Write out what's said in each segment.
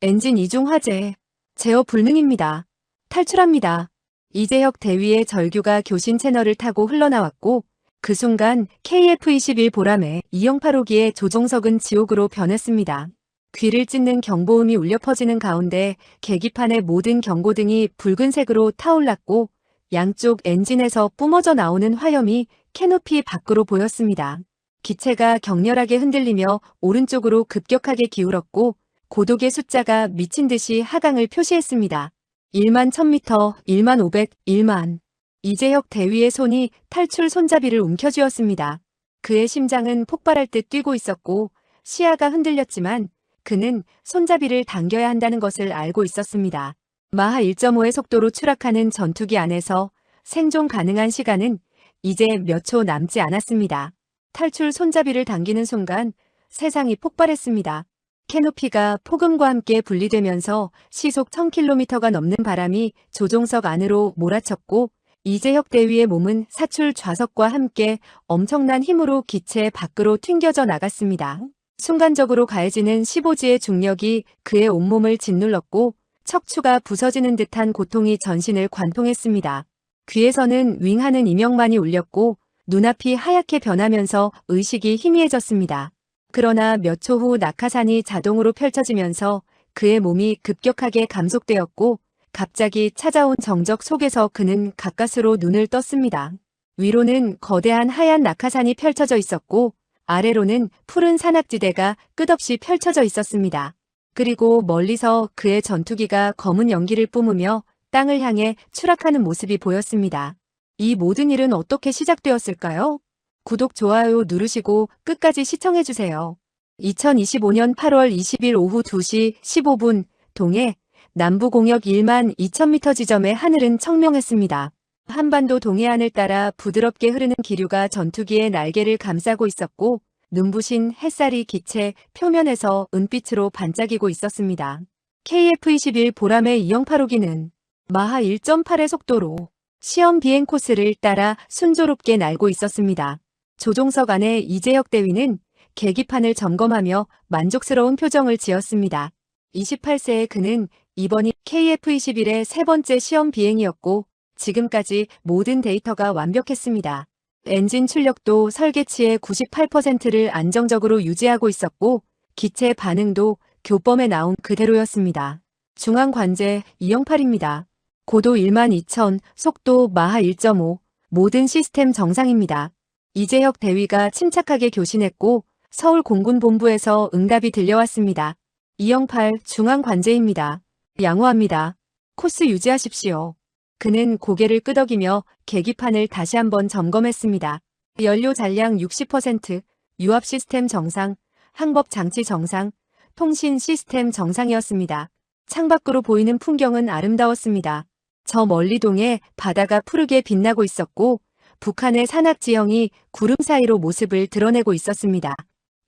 엔진 이중 화재. 제어 불능입니다. 탈출합니다. 이재혁 대위의 절규가 교신 채널을 타고 흘러나왔고 그 순간 KF-21 보람의 208호기의 조종석은 지옥으로 변했습니다. 귀를 찢는 경보음이 울려 퍼지는 가운데 계기판의 모든 경고등이 붉은색으로 타올랐고 양쪽 엔진에서 뿜어져 나오는 화염이 캐노피 밖으로 보였습니다. 기체가 격렬하게 흔들리며 오른쪽으로 급격하게 기울었고 고독의 숫자가 미친 듯이 하강을 표시했습니다. 1만 1000m, 1만 500, 1만. 이재혁 대위의 손이 탈출 손잡이를 움켜쥐었습니다. 그의 심장은 폭발할 듯 뛰고 있었고 시야가 흔들렸지만 그는 손잡이를 당겨야 한다는 것을 알고 있었습니다. 마하 1.5의 속도로 추락하는 전투기 안에서 생존 가능한 시간은 이제 몇 초 남지 않았습니다. 탈출 손잡이를 당기는 순간 세상이 폭발했습니다. 캐노피가 폭음과 함께 분리되면서 시속 1000km가 넘는 바람이 조종석 안으로 몰아쳤고 이재혁 대위의 몸은 사출 좌석과 함께 엄청난 힘으로 기체 밖으로 튕겨져 나갔습니다. 순간적으로 가해지는 15G의 중력이 그의 온몸을 짓눌렀고 척추가 부서지는 듯한 고통이 전신을 관통했습니다. 귀에서는 윙하는 이명만이 울렸고 눈앞이 하얗게 변하면서 의식이 희미해졌습니다. 그러나 몇 초 후 낙하산이 자동으로 펼쳐지면서 그의 몸이 급격하게 감속되었고 갑자기 찾아온 정적 속에서 그는 가까스로 눈을 떴습니다. 위로는 거대한 하얀 낙하산이 펼쳐져 있었고 아래로는 푸른 산악지대가 끝없이 펼쳐져 있었습니다. 그리고 멀리서 그의 전투기가 검은 연기를 뿜으며 땅을 향해 추락하는 모습이 보였습니다. 이 모든 일은 어떻게 시작되었을까요? 구독, 좋아요 누르시고 끝까지 시청해주세요. 2025년 8월 20일 오후 2시 15분 동해 남부공역 1만 2000m 지점의 하늘은 청명했습니다. 한반도 동해안을 따라 부드럽게 흐르는 기류가 전투기의 날개를 감싸고 있었고 눈부신 햇살이 기체 표면에서 은빛으로 반짝이고 있었습니다. KF-21 보람의 208호기는 마하 1.8의 속도로 시험 비행 코스를 따라 순조롭게 날고 있었습니다. 조종석 안에 이재혁 대위는 계기판을 점검하며 만족스러운 표정을 지었습니다. 28세의 그는 이번이 KF-21의 세 번째 시험 비행이었고 지금까지 모든 데이터가 완벽했습니다. 엔진 출력도 설계치의 98%를 안정적으로 유지하고 있었고 기체 반응도 교범에 나온 그대로였습니다. 중앙관제 208입니다. 고도 12000, 속도 마하 1.5, 모든 시스템 정상입니다. 이재혁 대위가 침착하게 교신했고 서울 공군본부에서 응답이 들려왔습니다. 208 중앙관제입니다. 양호합니다. 코스 유지하십시오. 그는 고개를 끄덕이며 계기판을 다시 한번 점검했습니다. 연료 잔량 60%, 유압 시스템 정상, 항법 장치 정상, 통신 시스템 정상이었습니다. 창밖으로 보이는 풍경은 아름다웠습니다. 저 멀리 동해 바다가 푸르게 빛나고 있었고 북한의 산악 지형이 구름 사이로 모습을 드러내고 있었습니다.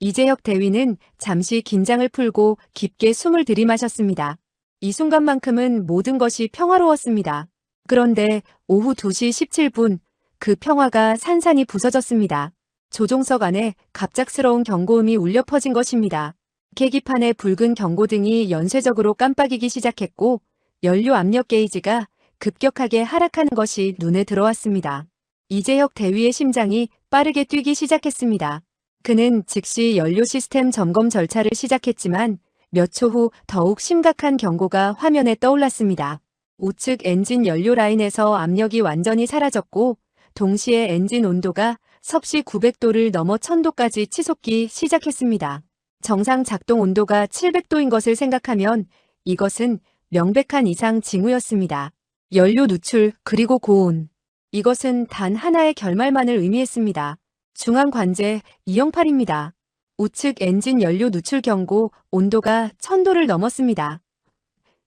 이재혁 대위는 잠시 긴장을 풀고 깊게 숨을 들이마셨습니다. 이 순간만큼은 모든 것이 평화로웠습니다. 그런데 오후 2시 17분 그 평화가 산산이 부서졌습니다. 조종석 안에 갑작스러운 경고음이 울려 퍼진 것입니다. 계기판의 붉은 경고등이 연쇄적으로 깜빡이기 시작했고 연료 압력 게이지가 급격하게 하락하는 것이 눈에 들어왔습니다. 이재혁 대위의 심장이 빠르게 뛰기 시작했습니다. 그는 즉시 연료 시스템 점검 절차를 시작했지만 몇 초 후 더욱 심각한 경고가 화면에 떠올랐습니다. 우측 엔진 연료 라인에서 압력이 완전히 사라졌고 동시에 엔진 온도가 섭씨 900도를 넘어 1000도까지 치솟기 시작했습니다. 정상 작동 온도가 700도인 것을 생각하면 이것은 명백한 이상 징후였습니다. 연료 누출 그리고 고온. 이것은 단 하나의 결말만을 의미했습니다. 중앙관제 208입니다. 우측 엔진 연료 누출 경고 온도가 1000도를 넘었습니다.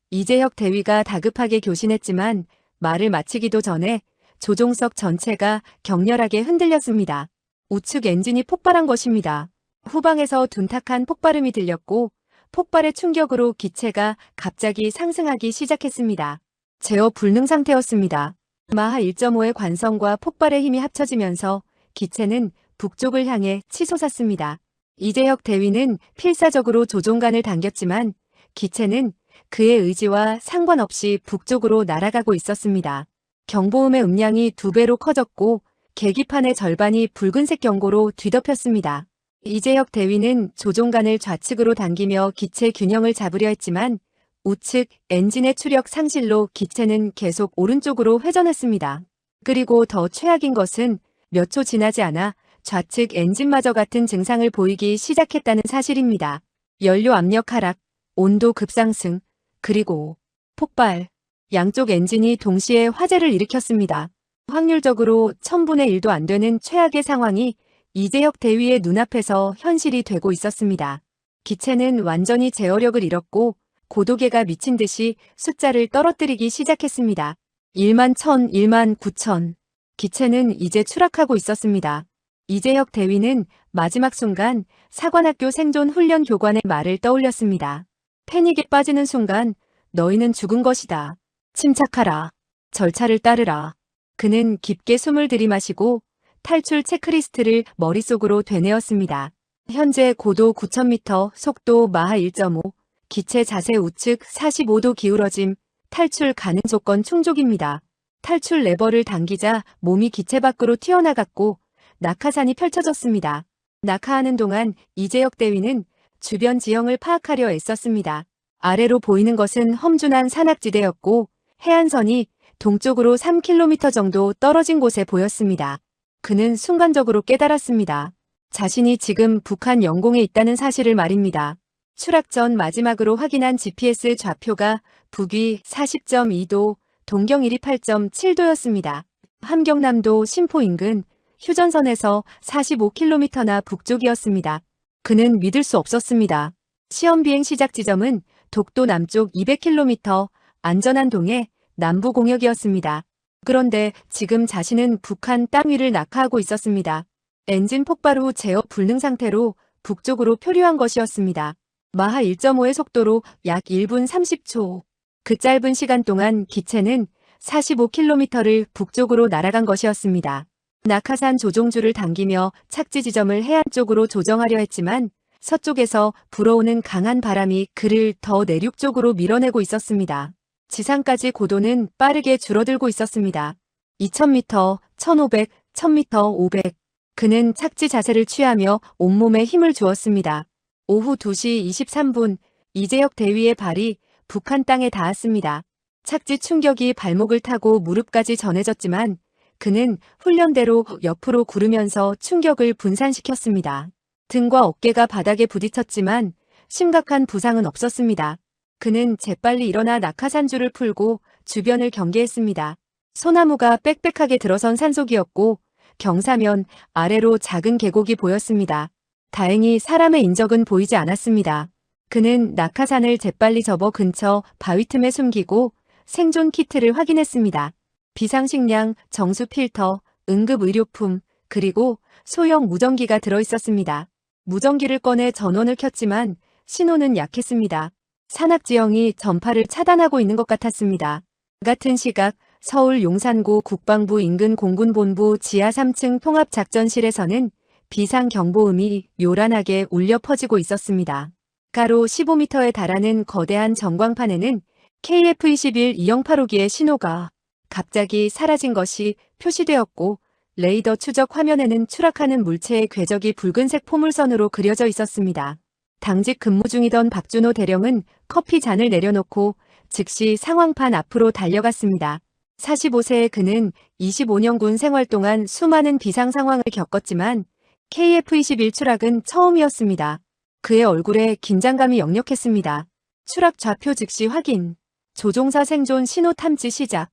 이재혁 대위가 다급하게 교신했지만 말을 마치기도 전에 조종석 전체가 격렬하게 흔들렸습니다. 우측 엔진이 폭발한 것입니다. 후방에서 둔탁한 폭발음이 들렸고 폭발의 충격으로 기체가 갑자기 상승하기 시작했습니다. 제어 불능 상태였습니다. 마하 1.5의 관성과 폭발의 힘이 합쳐지면서 기체는 북쪽을 향해 치솟았습니다. 이재혁 대위는 필사적으로 조종간을 당겼지만 기체는 그의 의지와 상관없이 북쪽으로 날아가고 있었습니다. 경보음의 음량이 2배로 커졌고 계기판의 절반이 붉은색 경고로 뒤덮였습니다. 이재혁 대위는 조종간을 좌측으로 당기며 기체 균형을 잡으려 했지만 우측 엔진의 추력 상실로 기체는 계속 오른쪽으로 회전했습니다. 그리고 더 최악인 것은 몇 초 지나지 않아 좌측 엔진마저 같은 증상을 보이기 시작했다는 사실입니다. 연료 압력 하락, 온도 급상승, 그리고 폭발. 양쪽 엔진이 동시에 화재를 일으켰습니다. 확률적으로 1000분의 1도 안 되는 최악의 상황이 이재혁 대위의 눈앞에서 현실이 되고 있었습니다. 기체는 완전히 제어력을 잃었고 고도계가 미친 듯이 숫자를 떨어뜨리기 시작했습니다. 1만 1000, 1만 9000. 기체는 이제 추락하고 있었습니다. 이재혁 대위는 마지막 순간 사관학교 생존 훈련 교관의 말을 떠올렸습니다. 패닉에 빠지는 순간 너희는 죽은 것이다. 침착하라. 절차를 따르라. 그는 깊게 숨을 들이마시고 탈출 체크리스트를 머릿속으로 되뇌었습니다. 현재 고도 9000m, 속도 마하 1.5, 기체 자세 우측 45도 기울어짐, 탈출 가능 조건 충족입니다. 탈출 레버를 당기자 몸이 기체 밖으로 튀어나갔고 낙하산이 펼쳐졌습니다. 낙하하는 동안 이재혁 대위는 주변 지형을 파악하려 애썼습니다. 아래로 보이는 것은 험준한 산악지대였고 해안선이 동쪽으로 3km 정도 떨어진 곳에 보였습니다. 그는 순간적으로 깨달았습니다. 자신이 지금 북한 영공에 있다는 사실을 말입니다. 추락 전 마지막으로 확인한 GPS 좌표가 북위 40.2도, 동경일이 8.7도였습니다. 함경남도 신포 인근 휴전선에서 45km나 북쪽이었습니다. 그는 믿을 수 없었습니다. 시험비행 시작 지점은 독도 남쪽 200km 안전한 동해 남부공역이었습니다. 그런데 지금 자신은 북한 땅 위를 낙하하고 있었습니다. 엔진 폭발 후 제어 불능 상태로 북쪽으로 표류한 것이었습니다. 마하 1.5의 속도로 약 1분 30초. 그 짧은 시간 동안 기체는 45km를 북쪽으로 날아간 것이었습니다. 낙하산 조종줄을 당기며 착지 지점을 해안 쪽으로 조정하려 했지만 서쪽에서 불어오는 강한 바람이 그를 더 내륙 쪽으로 밀어내고 있었습니다. 지상까지 고도는 빠르게 줄어들고 있었습니다. 2000m, 1500, 1000m, 500. 그는 착지 자세를 취하며 온몸에 힘을 주었습니다. 오후 2시 23분 이재혁 대위의 발이 북한 땅에 닿았습니다. 착지 충격이 발목을 타고 무릎까지 전해졌지만 그는 훈련대로 옆으로 구르면서 충격을 분산시켰습니다. 등과 어깨가 바닥에 부딪혔지만 심각한 부상은 없었습니다. 그는 재빨리 일어나 낙하산줄을 풀고 주변을 경계했습니다. 소나무가 빽빽하게 들어선 산속이었고 경사면 아래로 작은 계곡이 보였습니다. 다행히 사람의 인적은 보이지 않았습니다. 그는 낙하산을 재빨리 접어 근처 바위 틈에 숨기고 생존 키트를 확인했습니다. 비상식량, 정수 필터, 응급의료품, 그리고 소형 무전기가 들어있었습니다. 무전기를 꺼내 전원을 켰지만 신호는 약했습니다. 산악지형이 전파를 차단하고 있는 것 같았습니다. 같은 시각 서울 용산구 국방부 인근 공군본부 지하 3층 통합작전실에서는 비상경보음이 요란하게 울려 퍼지고 있었습니다. 가로 15m에 달하는 거대한 전광판에는 KF-21 208호기의 신호가 갑자기 사라진 것이 표시되었고 레이더 추적 화면에는 추락하는 물체의 궤적이 붉은색 포물선으로 그려져 있었습니다. 당직 근무 중이던 박준호 대령은 커피 잔을 내려놓고 즉시 상황판 앞으로 달려갔습니다. 45세의 그는 25년 군 생활 동안 수많은 비상 상황을 겪었지만 KF-21 추락은 처음이었습니다. 그의 얼굴에 긴장감이 역력했습니다. 추락 좌표 즉시 확인. 조종사 생존 신호 탐지 시작.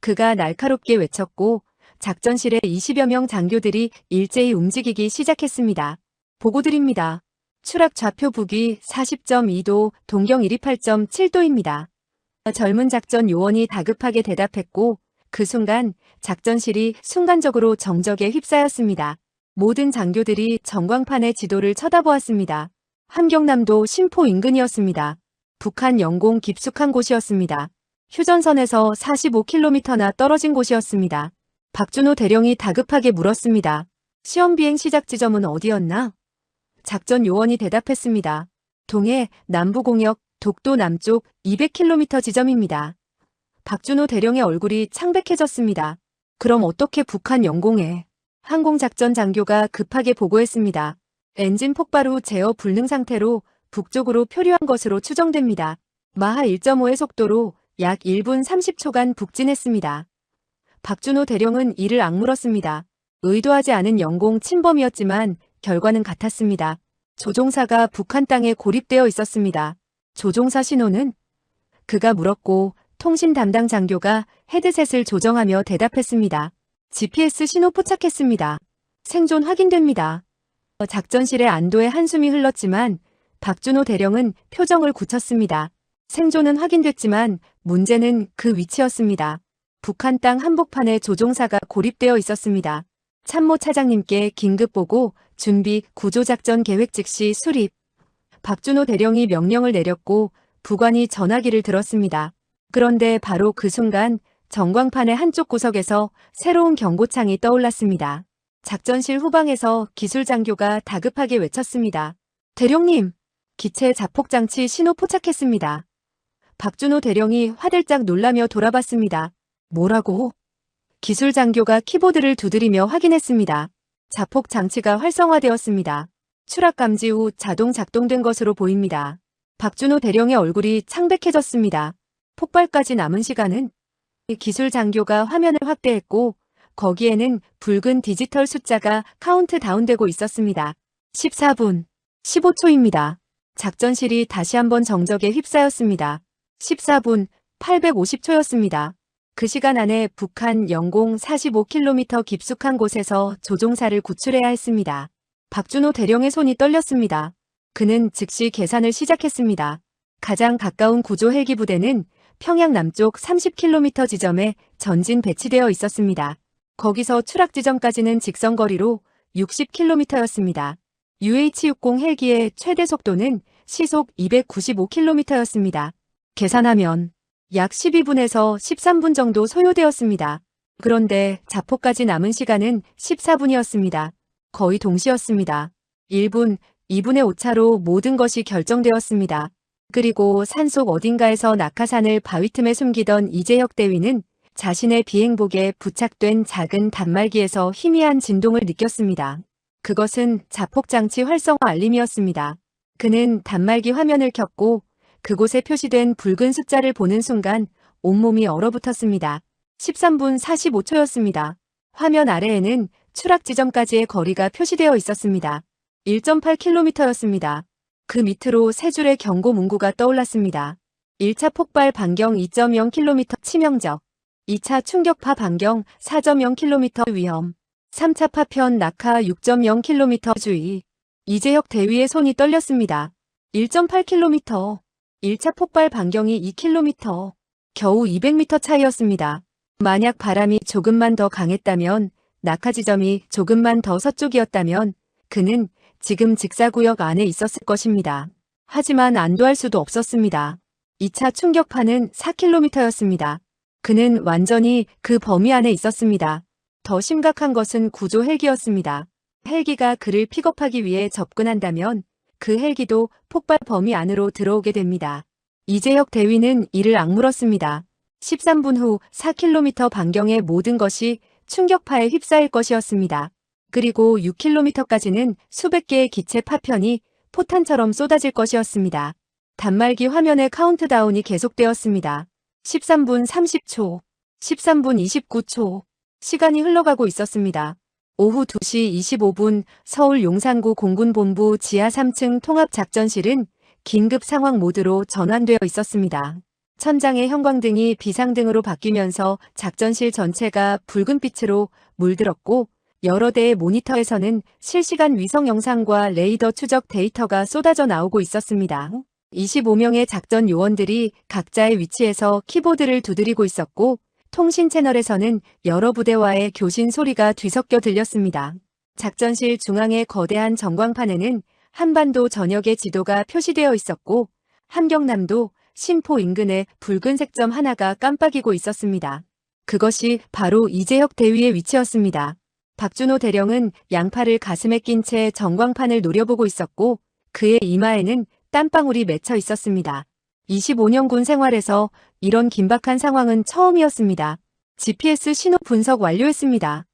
그가 날카롭게 외쳤고 작전실의 20여 명 장교들이 일제히 움직이기 시작했습니다. 보고드립니다. 추락 좌표 북위 40.2도, 동경 128.7도입니다. 젊은 작전 요원이 다급하게 대답했고 그 순간 작전실이 순간적으로 정적에 휩싸였습니다. 모든 장교들이 전광판의 지도를 쳐다보았습니다. 함경남도 신포 인근이었습니다. 북한 영공 깊숙한 곳이었습니다. 휴전선에서 45km나 떨어진 곳이었습니다. 박준호 대령이 다급하게 물었습니다. 시험 비행 시작 지점은 어디였나? 작전 요원이 대답했습니다. 동해 남부공역 독도 남쪽 200km 지점입니다. 박준호 대령의 얼굴이 창백해졌습니다. 그럼 어떻게 북한 영공에? 항공작전 장교가 급하게 보고했습니다. 엔진 폭발 후 제어 불능 상태로 북쪽으로 표류한 것으로 추정됩니다. 마하 1.5의 속도로 약 1분 30초간 북진했습니다. 박준호 대령은 이를 악물었습니다. 의도하지 않은 영공 침범이었지만 결과는 같았습니다. 조종사가 북한 땅에 고립되어 있었습니다. 조종사 신호는? 그가 물었고 통신 담당 장교가 헤드셋을 조정하며 대답했습니다. GPS 신호 포착했습니다. 생존 확인됩니다. 작전실에 안도의 한숨이 흘렀지만 박준호 대령은 표정을 굳혔습니다. 생존은 확인됐지만 문제는 그 위치였습니다. 북한 땅 한복판에 조종사가 고립되어 있었습니다. 참모 차장님께 긴급 보고 준비 구조작전 계획 즉시 수립. 박준호 대령이 명령을 내렸고 부관이 전화기를 들었습니다. 그런데 바로 그 순간 전광판의 한쪽 구석에서 새로운 경고창이 떠올랐습니다. 작전실 후방에서 기술장교가 다급하게 외쳤습니다. 대령님, 기체 자폭장치 신호 포착했습니다. 박준호 대령이 화들짝 놀라며 돌아봤습니다. 뭐라고? 기술장교가 키보드를 두드리며 확인했습니다. 자폭장치가 활성화되었습니다. 추락 감지 후 자동 작동된 것으로 보입니다. 박준호 대령의 얼굴이 창백해졌습니다. 폭발까지 남은 시간은? 기술장교가 화면을 확대했고 거기에는 붉은 디지털 숫자가 카운트다운되고 있었습니다. 14분, 15초입니다. 작전실이 다시 한번 정적에 휩싸였습니다. 14분, 850초였습니다. 그 시간 안에 북한 영공 45km 깊숙한 곳에서 조종사를 구출해야 했습니다. 박준호 대령의 손이 떨렸습니다. 그는 즉시 계산을 시작했습니다. 가장 가까운 구조 헬기 부대는 평양 남쪽 30km 지점에 전진 배치되어 있었습니다. 거기서 추락 지점까지는 직선거리로 60km였습니다. UH-60 헬기의 최대 속도는 시속 295km였습니다. 계산하면 약 12분에서 13분 정도 소요되었습니다. 그런데 자포까지 남은 시간은 14분이었습니다. 거의 동시였습니다. 1분, 2분의 오차로 모든 것이 결정되었습니다. 그리고 산속 어딘가에서 낙하산을 바위 틈에 숨기던 이재혁 대위는 자신의 비행복에 부착된 작은 단말기에서 희미한 진동을 느꼈습니다. 그것은 자폭장치 활성화 알림이었습니다. 그는 단말기 화면을 켰고 그곳에 표시된 붉은 숫자를 보는 순간 온몸이 얼어붙었습니다. 13분 45초였습니다. 화면 아래에는 추락 지점까지의 거리가 표시되어 있었습니다. 1.8km였습니다. 그 밑으로 세 줄의 경고 문구가 떠올랐습니다. 1차 폭발 반경 2.0km 치명적, 2차 충격파 반경 4.0km 위험, 3차 파편 낙하 6.0km 주의. 이재혁 대위의 손이 떨렸습니다. 1.8km, 1차 폭발 반경이 2km, 겨우 200m 차이였습니다. 만약 바람이 조금만 더 강했다면, 낙하 지점이 조금만 더 서쪽이었다면 그는 지금 직사구역 안에 있었을 것입니다. 하지만 안도할 수도 없었습니다. 2차 충격파는 4km였습니다. 그는 완전히 그 범위 안에 있었습니다. 더 심각한 것은 구조 헬기였습니다. 헬기가 그를 픽업하기 위해 접근한다면 그 헬기도 폭발 범위 안으로 들어오게 됩니다. 이재혁 대위는 이를 악물었습니다. 13분 후 4km 반경의 모든 것이 충격파에 휩싸일 것이었습니다. 그리고 6km까지는 수백 개의 기체 파편이 포탄처럼 쏟아질 것이었습니다. 단말기 화면의 카운트다운이 계속되었습니다. 13분 30초, 13분 29초, 시간이 흘러가고 있었습니다. 오후 2시 25분 서울 용산구 공군본부 지하 3층 통합작전실은 긴급 상황 모드로 전환되어 있었습니다. 천장의 형광등이 비상등으로 바뀌면서 작전실 전체가 붉은빛으로 물들었고 여러 대의 모니터에서는 실시간 위성 영상과 레이더 추적 데이터가 쏟아져 나오고 있었습니다. 25명의 작전 요원들이 각자의 위치에서 키보드를 두드리고 있었고 통신 채널에서는 여러 부대와의 교신 소리가 뒤섞여 들렸습니다. 작전실 중앙의 거대한 전광판에는 한반도 전역의 지도가 표시되어 있었고 함경남도 신포 인근에 붉은색 점 하나가 깜빡이고 있었습니다. 그것이 바로 이재혁 대위의 위치였습니다. 박준호 대령은 양팔을 가슴에 낀 채 전광판을 노려보고 있었고 그의 이마에는 땀방울이 맺혀 있었습니다. 25년 군 생활에서 이런 긴박한 상황은 처음이었습니다. GPS 신호 분석 완료했습니다.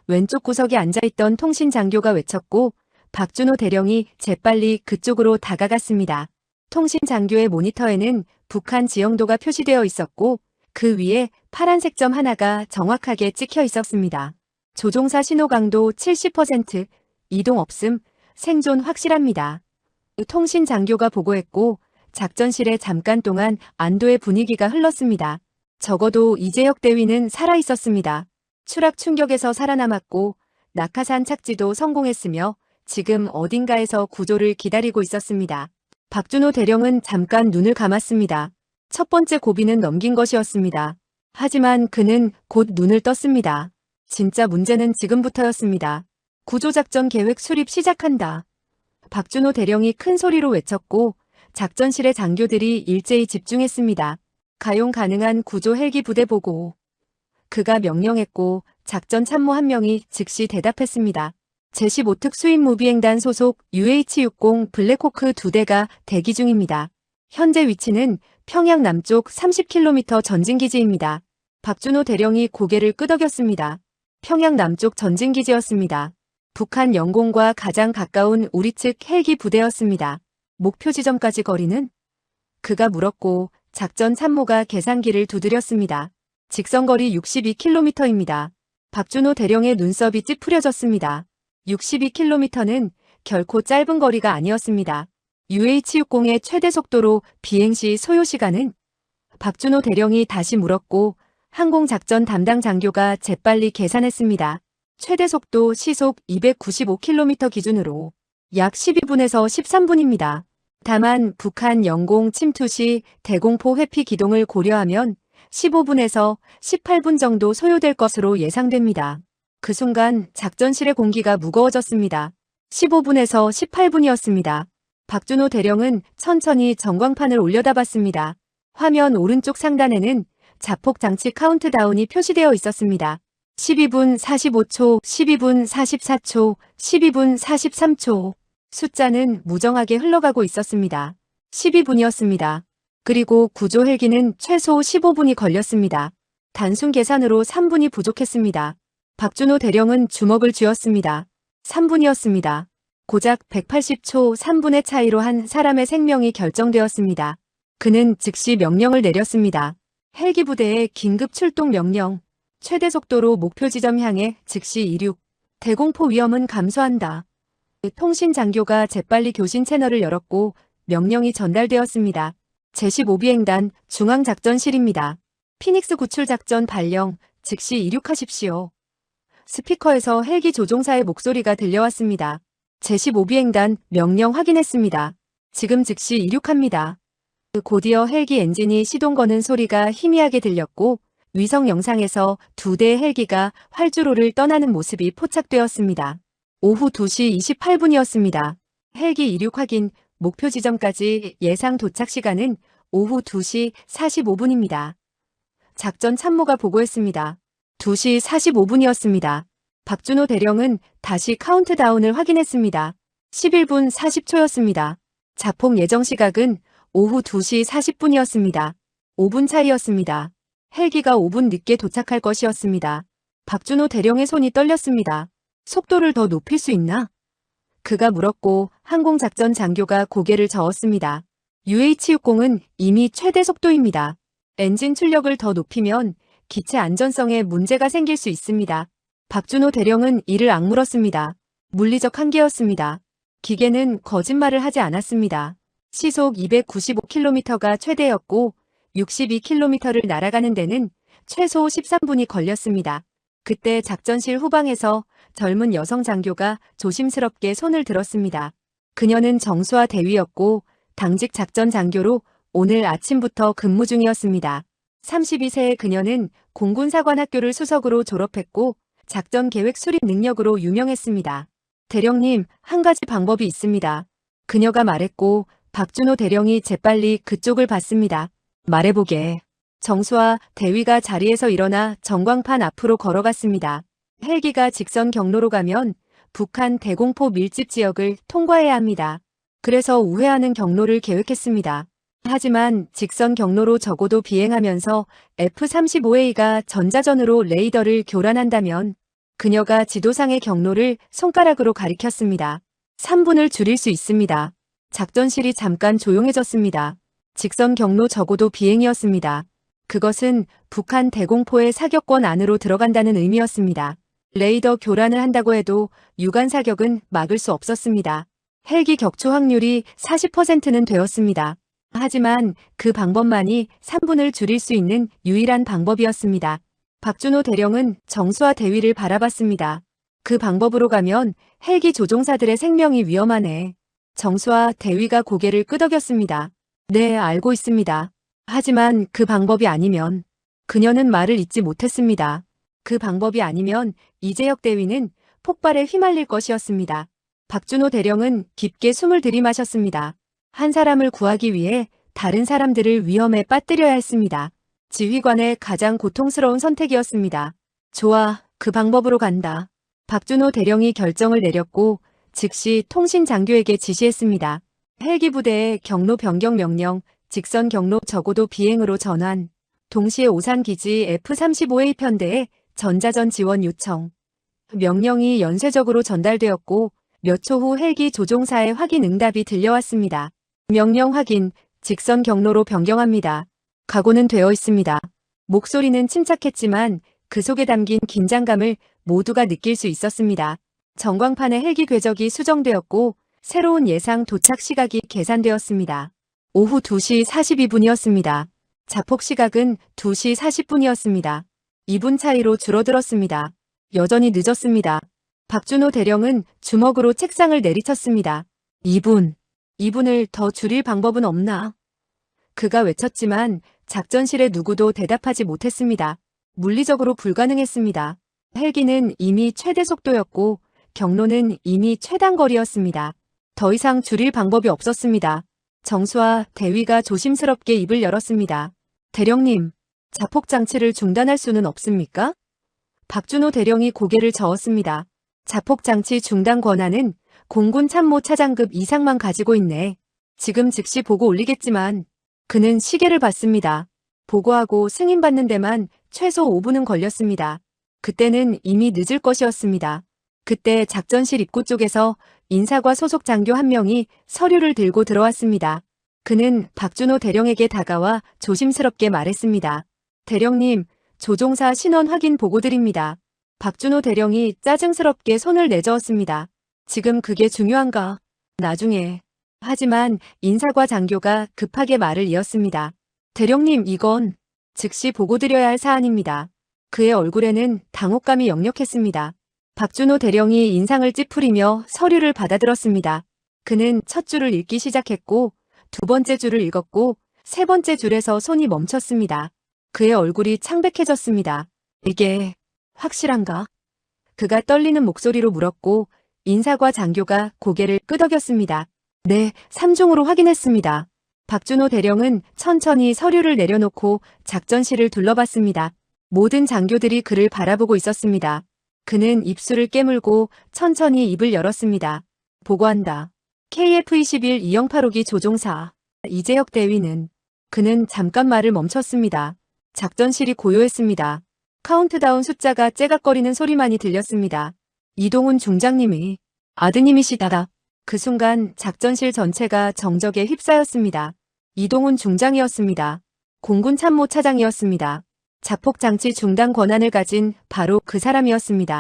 왼쪽 구석에 앉아있던 통신장교가 외쳤고 박준호 대령이 재빨리 그쪽으로 다가갔습니다. 통신장교의 모니터에는 북한 지형도가 표시되어 있었고 그 위에 파란색 점 하나가 정확하게 찍혀 있었습니다. 조종사 신호 강도 70%, 이동 없음, 생존 확실합니다. 통신장교가 보고했고 작전실에 잠깐 동안 안도의 분위기가 흘렀습니다. 적어도 이재혁 대위는 살아있었습니다. 추락 충격에서 살아남았고 낙하산 착지도 성공했으며 지금 어딘가에서 구조를 기다리고 있었습니다. 박준호 대령은 잠깐 눈을 감았습니다. 첫 번째 고비는 넘긴 것이었습니다. 하지만 그는 곧 눈을 떴습니다. 진짜 문제는 지금부터였습니다. 구조작전 계획 수립 시작한다. 박준호 대령이 큰 소리로 외쳤고 작전실의 장교들이 일제히 집중했습니다. 가용 가능한 구조 헬기 부대 보고. 그가 명령했고 작전 참모 한 명이 즉시 대답했습니다. 제15특 수입 무비행단 소속 UH-60 블랙호크 2대가 대기 중입니다. 현재 위치는 평양 남쪽 30km 전진기지입니다. 박준호 대령이 고개를 끄덕였습니다. 평양 남쪽 전진기지였습니다. 북한 영공과 가장 가까운 우리 측 헬기 부대였습니다. 목표 지점까지 거리는? 그가 물었고 작전 참모가 계산기를 두드렸습니다. 직선거리 62km입니다. 박준호 대령의 눈썹이 찌푸려졌습니다. 62km는 결코 짧은 거리가 아니었습니다. UH-60의 최대 속도로 비행 시 소요시간은? 박준호 대령이 다시 물었고 항공작전 담당 장교가 재빨리 계산했습니다. 최대 속도 시속 295km 기준으로 약 12분에서 13분입니다. 다만 북한 영공 침투 시 대공포 회피 기동을 고려하면 15분에서 18분 정도 소요될 것으로 예상됩니다. 그 순간 작전실의 공기가 무거워졌습니다. 15분에서 18분이었습니다. 박준호 대령은 천천히 전광판을 올려다봤습니다. 화면 오른쪽 상단에는 자폭 장치 카운트다운이 표시되어 있었습니다. 12분 45초, 12분 44초, 12분 43초. 숫자는 무정하게 흘러가고 있었습니다. 12분이었습니다. 그리고 구조 헬기는 최소 15분이 걸렸습니다. 단순 계산으로 3분이 부족했습니다. 박준호 대령은 주먹을 쥐었습니다. 3분이었습니다. 고작 180초 3분의 차이로 한 사람의 생명이 결정되었습니다. 그는 즉시 명령을 내렸습니다. 헬기 부대의 긴급 출동 명령. 최대 속도로 목표 지점 향해 즉시 이륙. 대공포 위험은 감소한다. 통신 장교가 재빨리 교신 채널을 열었고 명령이 전달되었습니다. 제15비행단 중앙작전실입니다. 피닉스 구출작전 발령, 즉시 이륙하십시오. 스피커에서 헬기 조종사의 목소리가 들려왔습니다. 제15비행단 명령 확인했습니다. 지금 즉시 이륙합니다. 곧이어 헬기 엔진이 시동 거는 소리가 희미하게 들렸고 위성 영상에서 2대의 헬기가 활주로를 떠나는 모습이 포착되었습니다. 오후 2시 28분이었습니다. 헬기 이륙 확인, 목표 지점까지 예상 도착 시간은 오후 2시 45분입니다. 작전 참모가 보고했습니다. 2시 45분이었습니다. 박준호 대령은 다시 카운트다운을 확인했습니다. 11분 40초였습니다. 자폭 예정 시각은 오후 2시 40분이었습니다. 5분 차이였습니다. 헬기가 5분 늦게 도착할 것이었습니다. 박준호 대령의 손이 떨렸습니다. 속도를 더 높일 수 있나? 그가 물었고 항공작전 장교가 고개를 저었습니다. UH-60은 이미 최대 속도입니다. 엔진 출력을 더 높이면 기체 안전성에 문제가 생길 수 있습니다. 박준호 대령은 이를 악물었습니다. 물리적 한계였습니다. 기계는 거짓말을 하지 않았습니다. 시속 295km가 최대였고 62km를 날아가는 데는 최소 13분이 걸렸습니다. 그때 작전실 후방에서 젊은 여성 장교가 조심스럽게 손을 들었습니다. 그녀는 정수아 대위였고 당직 작전 장교로 오늘 아침부터 근무 중이었습니다. 32세의 그녀는 공군사관학교를 수석으로 졸업했고 작전 계획 수립 능력으로 유명했습니다. 대령님, 한 가지 방법이 있습니다. 그녀가 말했고 박준호 대령이 재빨리 그쪽을 봤습니다. 말해보게. 정수아 대위가 자리에서 일어나 전광판 앞으로 걸어갔습니다. 헬기가 직선 경로로 가면 북한 대공포 밀집 지역을 통과해야 합니다. 그래서 우회하는 경로를 계획했습니다. 하지만 직선 경로로 적어도 비행하면서 F-35A가 전자전으로 레이더를 교란한다면 그녀가 지도상의 경로를 손가락으로 가리켰습니다. 3분을 줄일 수 있습니다. 작전실이 잠깐 조용해졌습니다. 직선 경로 적어도 비행이었습니다. 그것은 북한 대공포의 사격권 안으로 들어간다는 의미였습니다. 레이더 교란을 한다고 해도 유관 사격은 막을 수 없었습니다. 헬기 격추 확률이 40%는 되었습니다. 하지만 그 방법만이 3분을 줄일 수 있는 유일한 방법이었습니다. 박준호 대령은 정수와 대위를 바라봤습니다. 그 방법으로 가면 헬기 조종사들의 생명이 위험하네. 정수와 대위가 고개를 끄덕였습니다. 네, 알고 있습니다. 하지만 그 방법이 아니면 그녀는 말을 잇지 못했습니다. 그 방법이 아니면 이재혁 대위는 폭발에 휘말릴 것이었습니다. 박준호 대령은 깊게 숨을 들이마셨습니다. 한 사람을 구하기 위해 다른 사람들을 위험에 빠뜨려야 했습니다. 지휘관의 가장 고통스러운 선택이었습니다. 좋아, 그 방법으로 간다. 박준호 대령이 결정을 내렸고 즉시 통신 장교에게 지시했습니다. 헬기 부대의 경로 변경 명령, 직선 경로 적어도 비행으로 전환, 동시에 오산기지 F-35A 편대에 전자전 지원 요청. 명령이 연쇄적으로 전달되었고 몇 초 후 헬기 조종사의 확인 응답이 들려왔습니다. 명령 확인, 직선 경로로 변경합니다. 각오는 되어 있습니다. 목소리는 침착했지만 그 속에 담긴 긴장감을 모두가 느낄 수 있었습니다. 전광판에 헬기 궤적이 수정되었고 새로운 예상 도착 시각이 계산되었습니다. 오후 2시 42분이었습니다. 자폭 시각은 2시 40분이었습니다. 2분 차이로 줄어들었습니다. 여전히 늦었습니다. 박준호 대령은 주먹으로 책상을 내리쳤습니다. 2분을 더 줄일 방법은 없나? 그가 외쳤지만 작전실에 누구도 대답하지 못했습니다. 물리적으로 불가능했습니다. 헬기는 이미 최대 속도였고 경로는 이미 최단거리였습니다. 더 이상 줄일 방법이 없었습니다. 정수와 대위가 조심스럽게 입을 열었습니다. 대령님, 자폭 장치를 중단할 수는 없습니까? 박준호 대령이 고개를 저었습니다. 자폭 장치 중단 권한은 공군 참모 차장급 이상만 가지고 있네. 지금 즉시 보고 올리겠지만 그는 시계를 봤습니다. 보고하고 승인받는 데만 최소 5분은 걸렸습니다. 그때는 이미 늦을 것이었습니다. 그때 작전실 입구 쪽에서 인사과 소속 장교 한 명이 서류를 들고 들어왔습니다. 그는 박준호 대령에게 다가와 조심스럽게 말했습니다. 대령님, 조종사 신원 확인 보고드립니다. 박준호 대령이 짜증스럽게 손을 내저었습니다. 지금 그게 중요한가? 나중에. 하지만 인사과 장교가 급하게 말을 이었습니다. 대령님, 이건 즉시 보고드려야 할 사안입니다. 그의 얼굴에는 당혹감이 역력했습니다. 박준호 대령이 인상을 찌푸리며 서류를 받아들었습니다. 그는 첫 줄을 읽기 시작했고 두 번째 줄을 읽었고 세 번째 줄에서 손이 멈췄습니다. 그의 얼굴이 창백해졌습니다. 이게 확실한가? 그가 떨리는 목소리로 물었고 인사과 장교가 고개를 끄덕였습니다. 네, 3중으로 확인했습니다. 박준호 대령은 천천히 서류를 내려놓고 작전실을 둘러봤습니다. 모든 장교들이 그를 바라보고 있었습니다. 그는 입술을 깨물고 천천히 입을 열었습니다. 보고한다. KF-21 208호기 조종사 이재혁 대위는. 그는 잠깐 말을 멈췄습니다. 작전실이 고요했습니다. 카운트다운 숫자가 째각거리는 소리만이 들렸습니다. 이동훈 중장님이 아드님이시다. 그 순간 작전실 전체가 정적에 휩싸였습니다. 이동훈 중장이었습니다. 공군 참모 차장이었습니다. 자폭 장치 중단 권한을 가진 바로 그 사람이었습니다.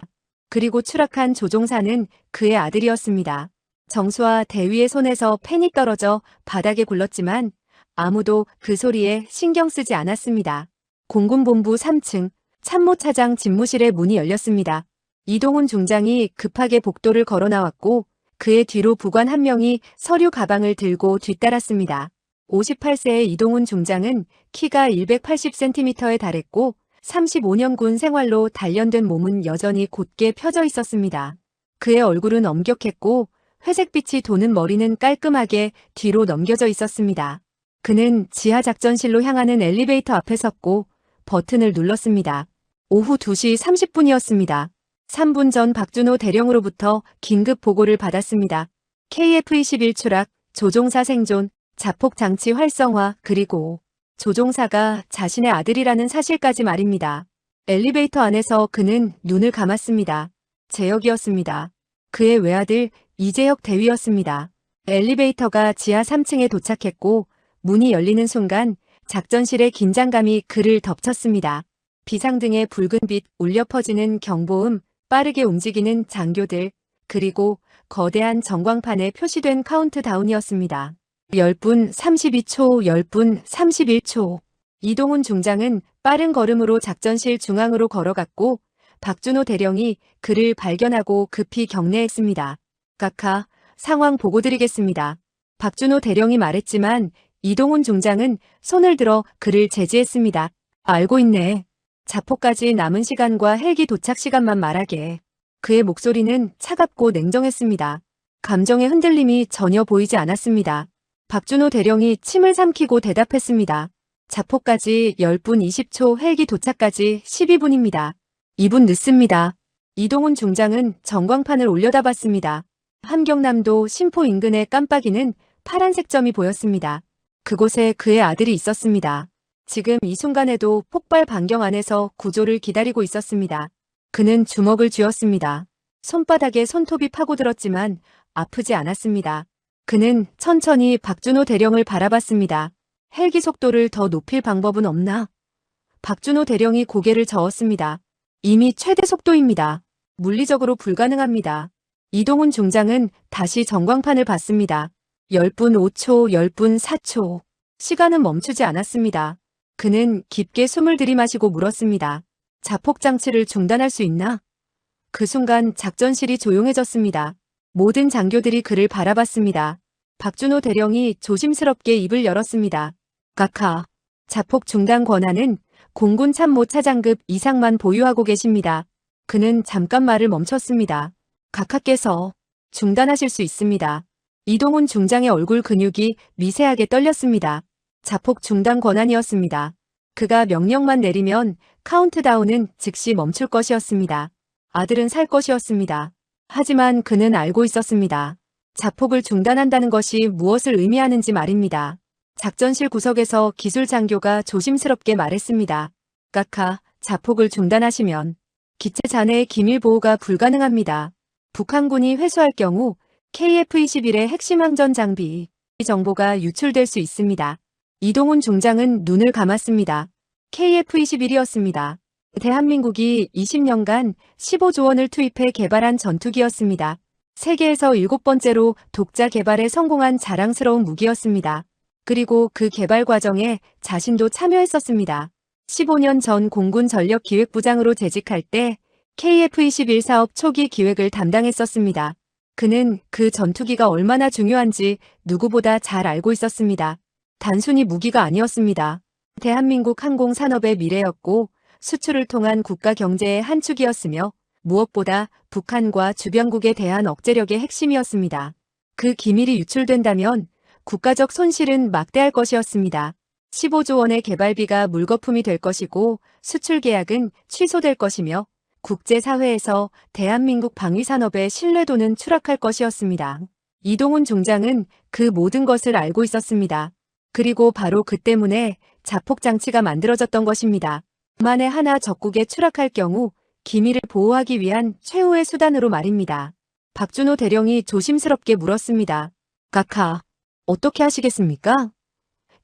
그리고 추락한 조종사는 그의 아들이었습니다. 정수와 대위의 손에서 펜이 떨어져 바닥에 굴렀지만 아무도 그 소리에 신경 쓰지 않았습니다. 공군본부 3층 참모차장 집무실의 문이 열렸습니다. 이동훈 중장이 급하게 복도를 걸어 나왔고 그의 뒤로 부관 한 명이 서류 가방을 들고 뒤따랐습니다. 58세의 이동훈 중장은 키가 180cm에 달했고 35년 군 생활로 단련된 몸은 여전히 곧게 펴져 있었습니다. 그의 얼굴은 엄격했고 회색빛이 도는 머리는 깔끔하게 뒤로 넘겨져 있었습니다. 그는 지하 작전실로 향하는 엘리베이터 앞에 섰고 버튼을 눌렀습니다. 오후 2시 30분이었습니다. 3분 전 박준호 대령으로부터 긴급 보고를 받았습니다. KF-21 추락, 조종사 생존, 자폭 장치 활성화, 그리고 조종사가 자신의 아들이라는 사실까지 말입니다. 엘리베이터 안에서 그는 눈을 감았습니다. 재혁이었습니다. 그의 외아들 이재혁 대위였습니다. 엘리베이터가 지하 3층에 도착했고 문이 열리는 순간 작전실의 긴장감이 그를 덮쳤습니다. 비상등의 붉은 빛, 울려 퍼지는 경보음, 빠르게 움직이는 장교들, 그리고 거대한 전광판에 표시된 카운트다운이었습니다. 10분 32초, 10분 31초. 이동훈 중장은 빠른 걸음으로 작전실 중앙으로 걸어갔고 박준호 대령이 그를 발견하고 급히 경례했습니다. 각하, 상황 보고드리겠습니다. 박준호 대령이 말했지만 이동훈 중장은 손을 들어 그를 제지했습니다. 알고 있네. 자포까지 남은 시간과 헬기 도착 시간만 말하게. 그의 목소리는 차갑고 냉정했습니다. 감정의 흔들림이 전혀 보이지 않았습니다. 박준호 대령이 침을 삼키고 대답했습니다. 자포까지 10분 20초, 헬기 도착까지 12분입니다. 2분 늦습니다. 이동훈 중장은 전광판을 올려다봤습니다. 함경남도 신포 인근의 깜빡이는 파란색 점이 보였습니다. 그곳에 그의 아들이 있었습니다. 지금 이 순간에도 폭발 반경 안에서 구조를 기다리고 있었습니다. 그는 주먹을 쥐었습니다. 손바닥에 손톱이 파고들었지만 아프지 않았습니다. 그는 천천히 박준호 대령을 바라봤습니다. 헬기 속도를 더 높일 방법은 없나? 박준호 대령이 고개를 저었습니다. 이미 최대 속도입니다. 물리적으로 불가능합니다. 이동훈 중장은 다시 전광판을 봤습니다. 10분 5초, 10분 4초. 시간은 멈추지 않았습니다. 그는 깊게 숨을 들이마시고 물었습니다. 자폭장치를 중단할 수 있나? 그 순간 작전실이 조용해졌습니다. 모든 장교들이 그를 바라봤습니다. 박준호 대령이 조심스럽게 입을 열었습니다. 각하, 자폭 중단 권한은 공군 참모 차장급 이상만 보유하고 계십니다. 그는 잠깐 말을 멈췄습니다. 각하께서 중단하실 수 있습니다. 이동훈 중장의 얼굴 근육이 미세하게 떨렸습니다. 자폭 중단 권한이었습니다. 그가 명령만 내리면 카운트다운은 즉시 멈출 것이었습니다. 아들은 살 것이었습니다. 하지만 그는 알고 있었습니다. 자폭을 중단한다는 것이 무엇을 의미하는지 말입니다. 작전실 구석에서 기술 장교가 조심스럽게 말했습니다. 각하, 자폭을 중단하시면 기체 잔해의 기밀 보호가 불가능합니다. 북한군이 회수할 경우 KF-21의 핵심 항전 장비 정보가 유출될 수 있습니다. 이동훈 중장은 눈을 감았습니다. KF-21이었습니다. 대한민국이 20년간 15조 원을 투입해 개발한 전투기였습니다. 세계에서 7번째로 독자 개발에 성공한 자랑스러운 무기였습니다. 그리고 그 개발 과정에 자신도 참여했었습니다. 15년 전 공군 전력기획부장으로 재직할 때 KF-21 사업 초기 기획을 담당했었습니다. 그는 그 전투기가 얼마나 중요한지 누구보다 잘 알고 있었습니다. 단순히 무기가 아니었습니다. 대한민국 항공산업의 미래였고 수출을 통한 국가 경제의 한 축이었으며 무엇보다 북한과 주변국에 대한 억제력의 핵심이었습니다. 그 기밀이 유출된다면 국가적 손실은 막대할 것이었습니다. 15조 원의 개발비가 물거품이 될 것이고 수출 계약은 취소될 것이며 국제사회에서 대한민국 방위산업의 신뢰도는 추락할 것이었습니다. 이동훈 중장은 그 모든 것을 알고 있었습니다. 그리고 바로 그 때문에 자폭장치가 만들어졌던 것입니다. 만에 하나 적국에 추락할 경우 기밀을 보호하기 위한 최후의 수단으로 말입니다. 박준호 대령이 조심스럽게 물었습니다. 각하, 어떻게 하시겠습니까?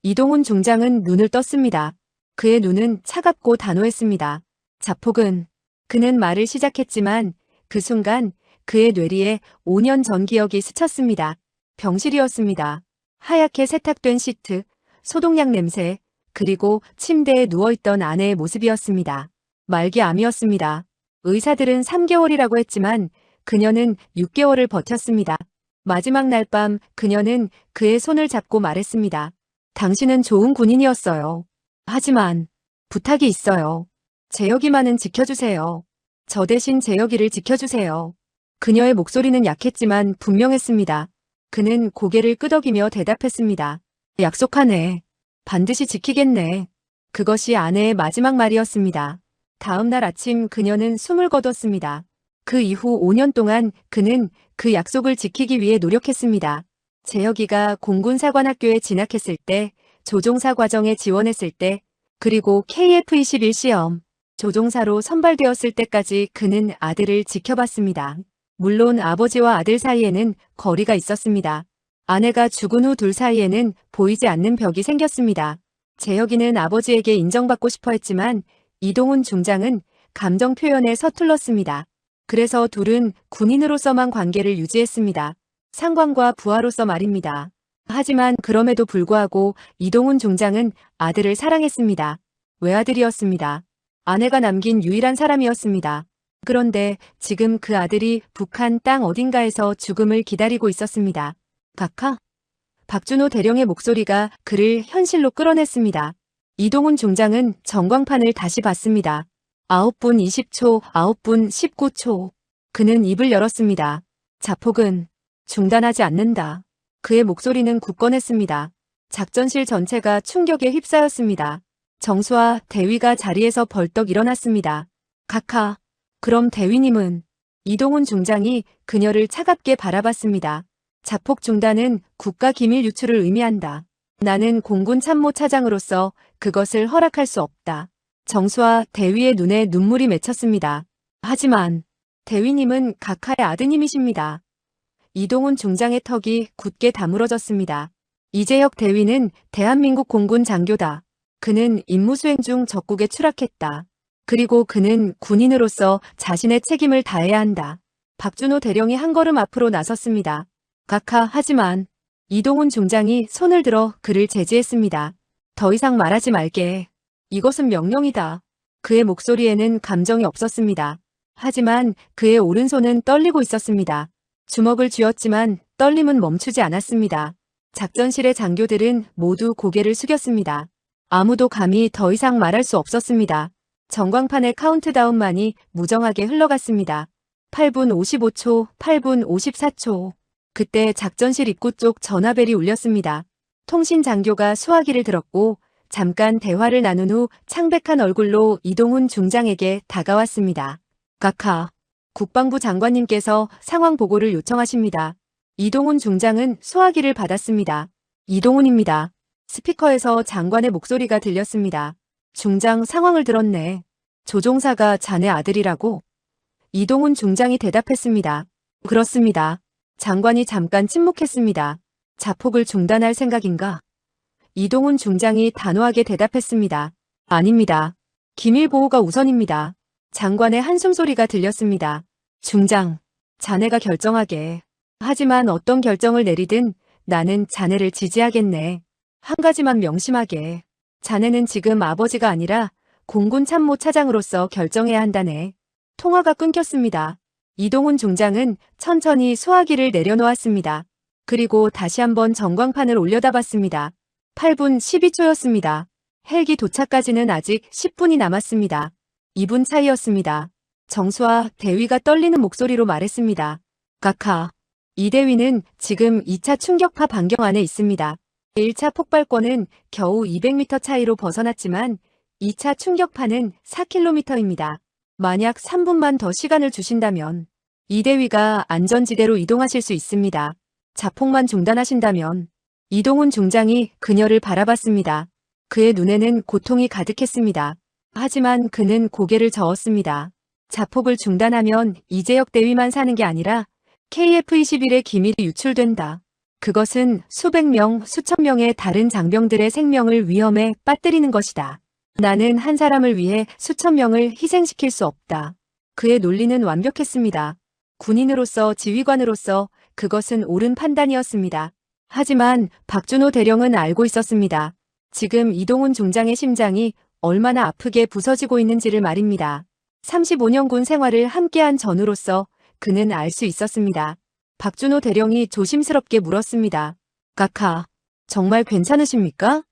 이동훈 중장은 눈을 떴습니다. 그의 눈은 차갑고 단호했습니다. 자폭은 그는 말을 시작했지만 그 순간 그의 뇌리에 5년 전 기억이 스쳤습니다. 병실이었습니다. 하얗게 세탁된 시트, 소독약 냄새, 그리고 침대에 누워있던 아내의 모습이었습니다. 말기암이었습니다. 의사들은 3개월이라고 했지만 그녀는 6개월을 버텼습니다. 마지막 날 밤 그녀는 그의 손을 잡고 말했습니다. 당신은 좋은 군인이었어요. 하지만 부탁이 있어요. 재혁이만은 지켜주세요. 저 대신 재혁이를 지켜주세요. 그녀의 목소리는 약했지만 분명했습니다. 그는 고개를 끄덕이며 대답했습니다. 약속하네. 반드시 지키겠네. 그것이 아내의 마지막 말이었습니다. 다음 날 아침 그녀는 숨을 거뒀습니다. 그 이후 5년 동안 그는 그 약속을 지키기 위해 노력했습니다. 재혁이가 공군사관학교에 진학했을 때, 조종사 과정에 지원했을 때, 그리고 KF-21 시험, 조종사로 선발되었을 때까지 그는 아들을 지켜봤습니다. 물론 아버지와 아들 사이에는 거리가 있었습니다. 아내가 죽은 후 둘 사이에는 보이지 않는 벽이 생겼습니다. 재혁이는 아버지에게 인정받고 싶어 했지만 이동훈 중장은 감정 표현에 서툴렀습니다. 그래서 둘은 군인으로서만 관계를 유지했습니다. 상관과 부하로서 말입니다. 하지만 그럼에도 불구하고 이동훈 중장은 아들을 사랑했습니다. 외아들이었습니다. 아내가 남긴 유일한 사람이었습니다. 그런데 지금 그 아들이 북한 땅 어딘가에서 죽음을 기다리고 있었습니다. 각하? 박준호 대령의 목소리가 그를 현실로 끌어냈습니다. 이동훈 중장은 전광판을 다시 봤습니다. 9분 20초, 9분 19초. 그는 입을 열었습니다. 자폭은 중단하지 않는다. 그의 목소리는 굳건했습니다. 작전실 전체가 충격에 휩싸였습니다. 정수와 대위가 자리에서 벌떡 일어났습니다. 각하, 그럼 대위님은? 이동훈 중장이 그녀를 차갑게 바라봤습니다. 자폭 중단은 국가 기밀 유출을 의미한다. 나는 공군 참모차장으로서 그것을 허락할 수 없다. 정수와 대위의 눈에 눈물이 맺혔습니다. 하지만 대위님은 각하의 아드님이십니다. 이동훈 중장의 턱이 굳게 다물어졌습니다. 이재혁 대위는 대한민국 공군 장교다. 그는 임무수행 중 적국에 추락했다. 그리고 그는 군인으로서 자신의 책임을 다해야 한다. 박준호 대령이 한 걸음 앞으로 나섰습니다. 각하, 하지만 이동훈 중장이 손을 들어 그를 제지했습니다. 더 이상 말하지 말게. 이것은 명령이다. 그의 목소리에는 감정이 없었습니다. 하지만 그의 오른손은 떨리고 있었습니다. 주먹을 쥐었지만 떨림은 멈추지 않았습니다. 작전실의 장교들은 모두 고개를 숙였습니다. 아무도 감히 더 이상 말할 수 없었습니다. 전광판의 카운트다운만이 무정하게 흘러갔습니다. 8분 55초, 8분 54초. 그때 작전실 입구 쪽 전화벨이 울렸습니다. 통신 장교가 수화기를 들었고 잠깐 대화를 나눈 후 창백한 얼굴로 이동훈 중장에게 다가왔습니다. 각하, 국방부 장관님께서 상황 보고를 요청하십니다. 이동훈 중장은 수화기를 받았습니다. 이동훈입니다. 스피커에서 장관의 목소리가 들렸습니다. 중장, 상황을 들었네. 조종사가 자네 아들이라고? 이동훈 중장이 대답했습니다. 그렇습니다. 장관이 잠깐 침묵했습니다. 자폭을 중단할 생각인가? 이동훈 중장이 단호하게 대답했습니다. 아닙니다. 기밀보호가 우선입니다. 장관의 한숨소리가 들렸습니다. 중장, 자네가 결정하게. 하지만 어떤 결정을 내리든 나는 자네를 지지하겠네. 한 가지만 명심하게. 자네는 지금 아버지가 아니라 공군 참모차장으로서 결정해야 한다네. 통화가 끊겼습니다. 이동훈 중장은 천천히 수화기를 내려놓았습니다. 그리고 다시 한번 전광판을 올려다봤습니다. 8분 12초였습니다. 헬기 도착까지는 아직 10분이 남았습니다. 2분 차이였습니다. 정수와 대위가 떨리는 목소리로 말했습니다. 각하, 이 대위는 지금 2차 충격파 반경 안에 있습니다. 1차 폭발권은 겨우 200m 차이로 벗어났지만 2차 충격파는 4km입니다. 만약 3분만 더 시간을 주신다면 이 대위가 안전지대로 이동하실 수 있습니다. 자폭만 중단하신다면. 이동훈 중장이 그녀를 바라봤습니다. 그의 눈에는 고통이 가득했습니다. 하지만 그는 고개를 저었습니다. 자폭을 중단하면 이재혁 대위만 사는 게 아니라 KF-21의 기밀이 유출된다. 그것은 수백 명, 수천 명의 다른 장병들의 생명을 위험에 빠뜨리는 것이다. 나는 한 사람을 위해 수천 명을 희생시킬 수 없다. 그의 논리는 완벽했습니다. 군인으로서 지휘관으로서 그것은 옳은 판단이었습니다. 하지만 박준호 대령은 알고 있었습니다. 지금 이동훈 중장의 심장이 얼마나 아프게 부서지고 있는지를 말입니다. 35년 군 생활을 함께한 전우로서 그는 알 수 있었습니다. 박준호 대령이 조심스럽게 물었습니다. 각하, 정말 괜찮으십니까?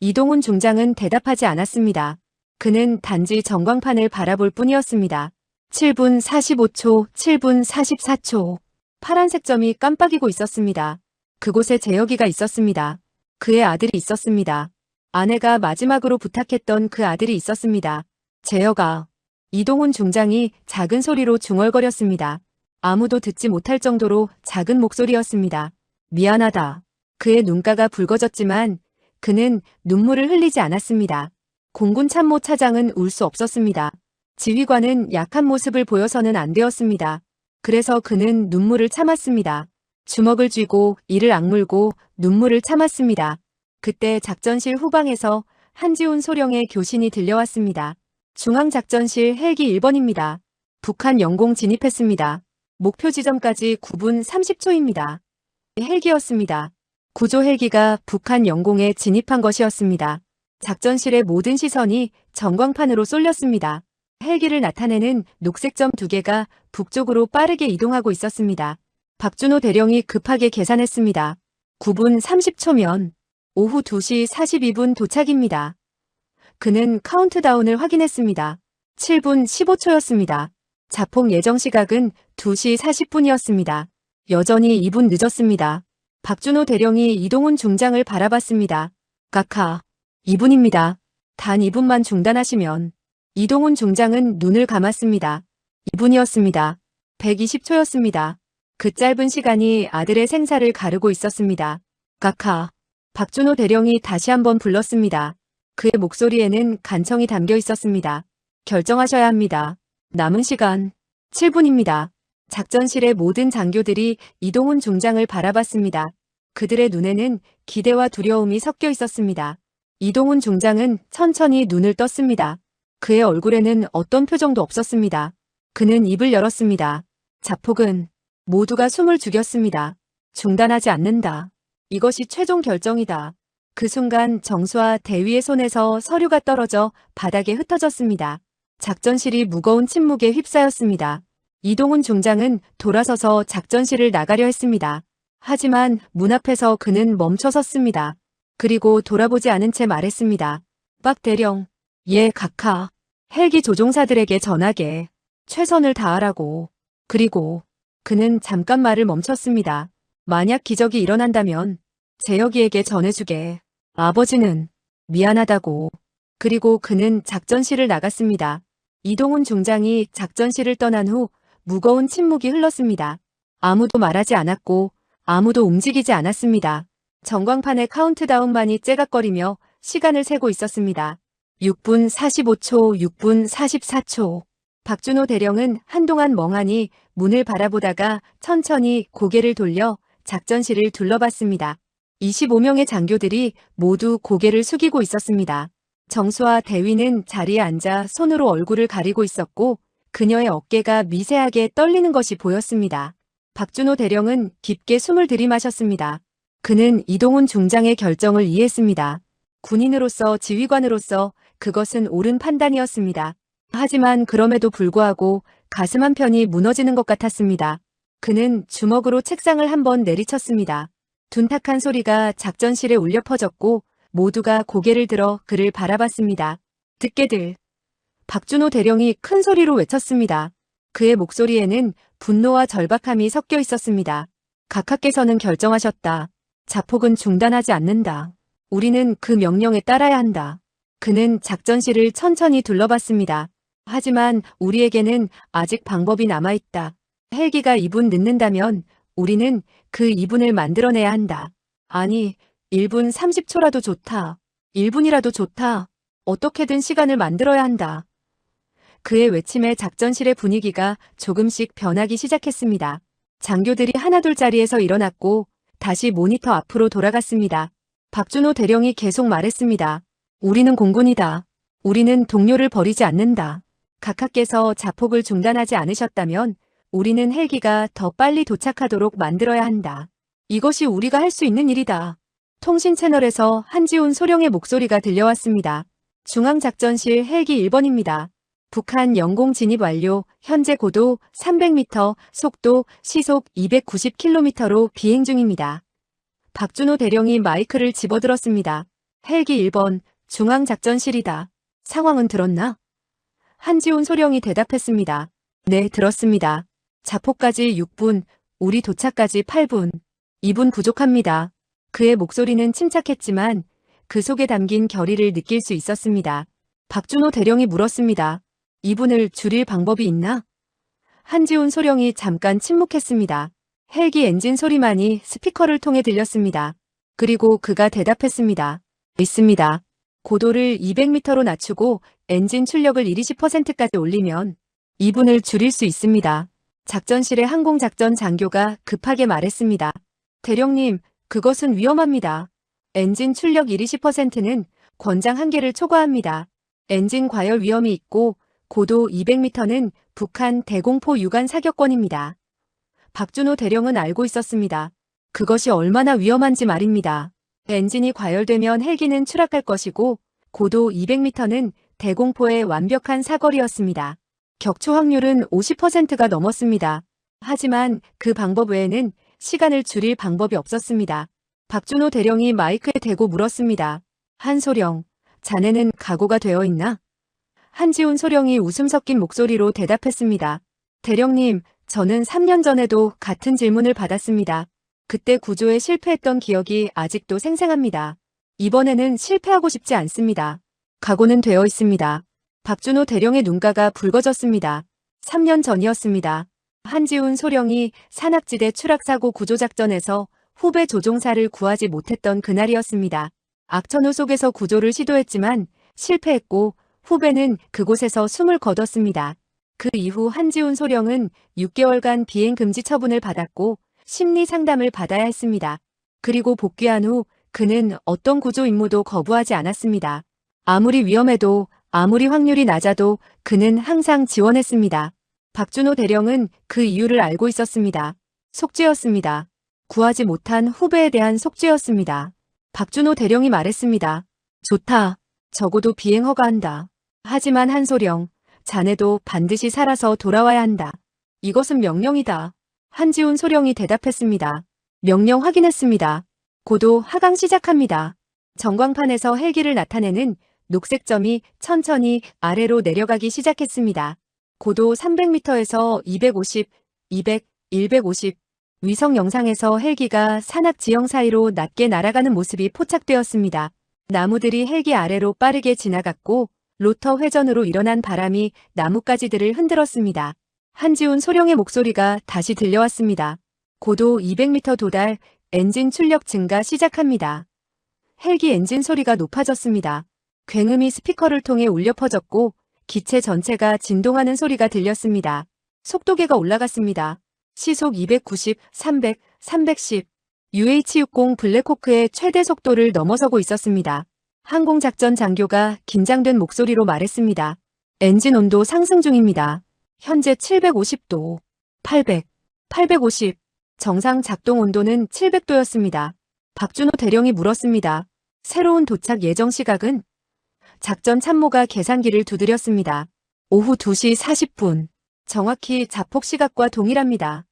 이동훈 중장은 대답하지 않았습니다. 그는 단지 전광판을 바라볼 뿐이었습니다. 7분 45초, 7분 44초. 파란색 점이 깜빡이고 있었습니다. 그곳에 재혁이가 있었습니다. 그의 아들이 있었습니다. 아내가 마지막으로 부탁했던 그 아들이 있었습니다. 재혁아, 이동훈 중장이 작은 소리로 중얼거렸습니다. 아무도 듣지 못할 정도로 작은 목소리였습니다. 미안하다. 그의 눈가가 붉어졌지만 그는 눈물을 흘리지 않았습니다. 공군 참모 차장은 울 수 없었습니다. 지휘관은 약한 모습을 보여서는 안 되었습니다. 그래서 그는 눈물을 참았습니다. 주먹을 쥐고 이를 악물고 눈물을 참았습니다. 그때 작전실 후방에서 한지훈 소령의 교신이 들려왔습니다. 중앙작전실 헬기 1번입니다. 북한 영공 진입했습니다. 목표 지점까지 9분 30초입니다. 헬기였습니다. 구조 헬기가 북한 영공에 진입한 것이었습니다. 작전실의 모든 시선이 전광판으로 쏠렸습니다. 헬기를 나타내는 녹색 점 2개가 북쪽으로 빠르게 이동하고 있었습니다. 박준호 대령이 급하게 계산했습니다. 9분 30초면 오후 2시 42분 도착입니다. 그는 카운트다운을 확인했습니다. 7분 15초였습니다. 자폭 예정 시각은 2시 40분이었습니다. 여전히 2분 늦었습니다. 박준호 대령이 이동훈 중장을 바라봤습니다. 각하, 2분입니다. 단 2분만 중단하시면. 이동훈 중장은 눈을 감았습니다. 2분이었습니다. 120초였습니다. 그 짧은 시간이 아들의 생사를 가르고 있었습니다. 각하, 박준호 대령이 다시 한번 불렀습니다. 그의 목소리에는 간청이 담겨 있었습니다. 결정하셔야 합니다. 남은 시간 7분입니다. 작전실의 모든 장교들이 이동훈 중장을 바라봤습니다. 그들의 눈에는 기대와 두려움이 섞여 있었습니다. 이동훈 중장은 천천히 눈을 떴습니다. 그의 얼굴에는 어떤 표정도 없었습니다. 그는 입을 열었습니다. 자폭은 모두가 숨을 죽였습니다. 중단하지 않는다. 이것이 최종 결정이다. 그 순간 정수와 대위의 손에서 서류가 떨어져 바닥에 흩어졌습니다. 작전실이 무거운 침묵에 휩싸였습니다. 이동훈 중장은 돌아서서 작전실을 나가려 했습니다. 하지만 문 앞에서 그는 멈춰섰습니다. 그리고 돌아보지 않은 채 말했습니다. 박 대령, 예 각하, 헬기 조종사들에게 전하게 최선을 다하라고. 그리고 그는 잠깐 말을 멈췄습니다. 만약 기적이 일어난다면 재혁이에게 전해주게. 아버지는 미안하다고. 그리고 그는 작전실을 나갔습니다. 이동훈 중장이 작전실을 떠난 후 무거운 침묵이 흘렀습니다. 아무도 말하지 않았고 아무도 움직이지 않았습니다. 전광판의 카운트다운만이 째각거리며 시간을 세고 있었습니다. 6분 45초, 6분 44초. 박준호 대령은 한동안 멍하니 문을 바라보다가 천천히 고개를 돌려 작전실을 둘러봤습니다. 25명의 장교들이 모두 고개를 숙이고 있었습니다. 정수와 대위는 자리에 앉아 손으로 얼굴을 가리고 있었고 그녀의 어깨가 미세하게 떨리는 것이 보였습니다. 박준호 대령은 깊게 숨을 들이마셨습니다. 그는 이동훈 중장의 결정을 이해했습니다. 군인으로서 지휘관으로서 그것은 옳은 판단이었습니다. 하지만 그럼에도 불구하고 가슴 한편이 무너지는 것 같았습니다. 그는 주먹으로 책상을 한번 내리쳤습니다. 둔탁한 소리가 작전실에 울려 퍼졌고 모두가 고개를 들어 그를 바라봤습니다. 듣게들. 박준호 대령이 큰 소리로 외쳤습니다. 그의 목소리에는 분노와 절박함이 섞여 있었습니다. 각하께서는 결정하셨다. 자폭은 중단하지 않는다. 우리는 그 명령에 따라야 한다. 그는 작전실을 천천히 둘러봤습니다. 하지만 우리에게는 아직 방법이 남아있다. 헬기가 2분 늦는다면 우리는 그 2분을 만들어내야 한다. 아니, 1분 30초라도 좋다. 1분이라도 좋다. 어떻게든 시간을 만들어야 한다. 그의 외침에 작전실의 분위기가 조금씩 변하기 시작했습니다. 장교들이 하나둘 자리에서 일어났고 다시 모니터 앞으로 돌아갔습니다. 박준호 대령이 계속 말했습니다. 우리는 공군이다. 우리는 동료를 버리지 않는다. 각하께서 자폭을 중단하지 않으셨다면 우리는 헬기가 더 빨리 도착하도록 만들어야 한다. 이것이 우리가 할 수 있는 일이다. 통신 채널에서 한지훈 소령의 목소리가 들려왔습니다. 중앙작전실 헬기 1번입니다. 북한 영공 진입 완료, 현재 고도 300m, 속도 시속 290km로 비행 중입니다. 박준호 대령이 마이크를 집어들었습니다. 헬기 1번, 중앙작전실이다. 상황은 들었나? 한지훈 소령이 대답했습니다. 네, 들었습니다. 자폭까지 6분, 우리 도착까지 8분. 2분 부족합니다. 그의 목소리는 침착했지만 그 속에 담긴 결의를 느낄 수 있었습니다. 박준호 대령이 물었습니다. 2분을 줄일 방법이 있나? 한지훈 소령이 잠깐 침묵했습니다. 헬기 엔진 소리만이 스피커를 통해 들렸습니다. 그리고 그가 대답했습니다. 있습니다. 고도를 200m로 낮추고 엔진 출력을 20%까지 올리면 2분을 줄일 수 있습니다. 작전실의 항공작전 장교가 급하게 말했습니다. 대령님, 그것은 위험합니다. 엔진 출력 20%는 권장 한계를 초과합니다. 엔진 과열 위험이 있고 고도 200m는 북한 대공포 유관 사격권입니다. 박준호 대령은 알고 있었습니다. 그것이 얼마나 위험한지 말입니다. 엔진이 과열되면 헬기는 추락할 것이고 고도 200m는 대공포의 완벽한 사거리였습니다. 격추 확률은 50%가 넘었습니다. 하지만 그 방법 외에는 시간을 줄일 방법이 없었습니다. 박준호 대령이 마이크에 대고 물었습니다. 한소령, 자네는 각오가 되어 있나? 한지훈 소령이 웃음 섞인 목소리로 대답했습니다. 대령님, 저는 3년 전에도 같은 질문을 받았습니다. 그때 구조에 실패했던 기억이 아직도 생생합니다. 이번에는 실패하고 싶지 않습니다. 각오는 되어 있습니다. 박준호 대령의 눈가가 붉어졌습니다. 3년 전이었습니다. 한지훈 소령이 산악지대 추락사고 구조작전에서 후배 조종사를 구하지 못했던 그날이었습니다. 악천후 속에서 구조를 시도했지만 실패했고 후배는 그곳에서 숨을 거뒀습니다. 그 이후 한지훈 소령은 6개월간 비행금지 처분을 받았고 심리 상담을 받아야 했습니다. 그리고 복귀한 후 그는 어떤 구조 임무도 거부하지 않았습니다. 아무리 위험해도 아무리 확률이 낮아도 그는 항상 지원했습니다. 박준호 대령은 그 이유를 알고 있었습니다. 속죄였습니다. 구하지 못한 후배에 대한 속죄였습니다. 박준호 대령이 말했습니다. 좋다. 적어도 비행 허가한다. 하지만 한소령, 자네도 반드시 살아서 돌아와야 한다. 이것은 명령이다. 한지훈 소령이 대답했습니다. 명령 확인했습니다. 고도 하강 시작합니다. 전광판에서 헬기를 나타내는 녹색 점이 천천히 아래로 내려가기 시작했습니다. 고도 300m에서 250, 200, 150. 위성 영상에서 헬기가 산악 지형 사이로 낮게 날아가는 모습이 포착되었습니다. 나무들이 헬기 아래로 빠르게 지나갔고 로터 회전으로 일어난 바람이 나뭇가지들을 흔들었습니다. 한지훈 소령의 목소리가 다시 들려왔습니다. 고도 200m 도달, 엔진 출력 증가 시작합니다. 헬기 엔진 소리가 높아졌습니다. 굉음이 스피커를 통해 울려 퍼졌고 기체 전체가 진동하는 소리가 들렸습니다. 속도계가 올라갔습니다. 시속 290, 300, 310. UH-60 블랙호크의 최대 속도를 넘어서고 있었습니다. 항공작전 장교가 긴장된 목소리로 말했습니다. 엔진 온도 상승 중입니다. 현재 750도, 800, 850. 정상 작동 온도는 700도였습니다. 박준호 대령이 물었습니다. 새로운 도착 예정 시각은? 작전 참모가 계산기를 두드렸습니다. 오후 2시 40분. 정확히 자폭 시각과 동일합니다.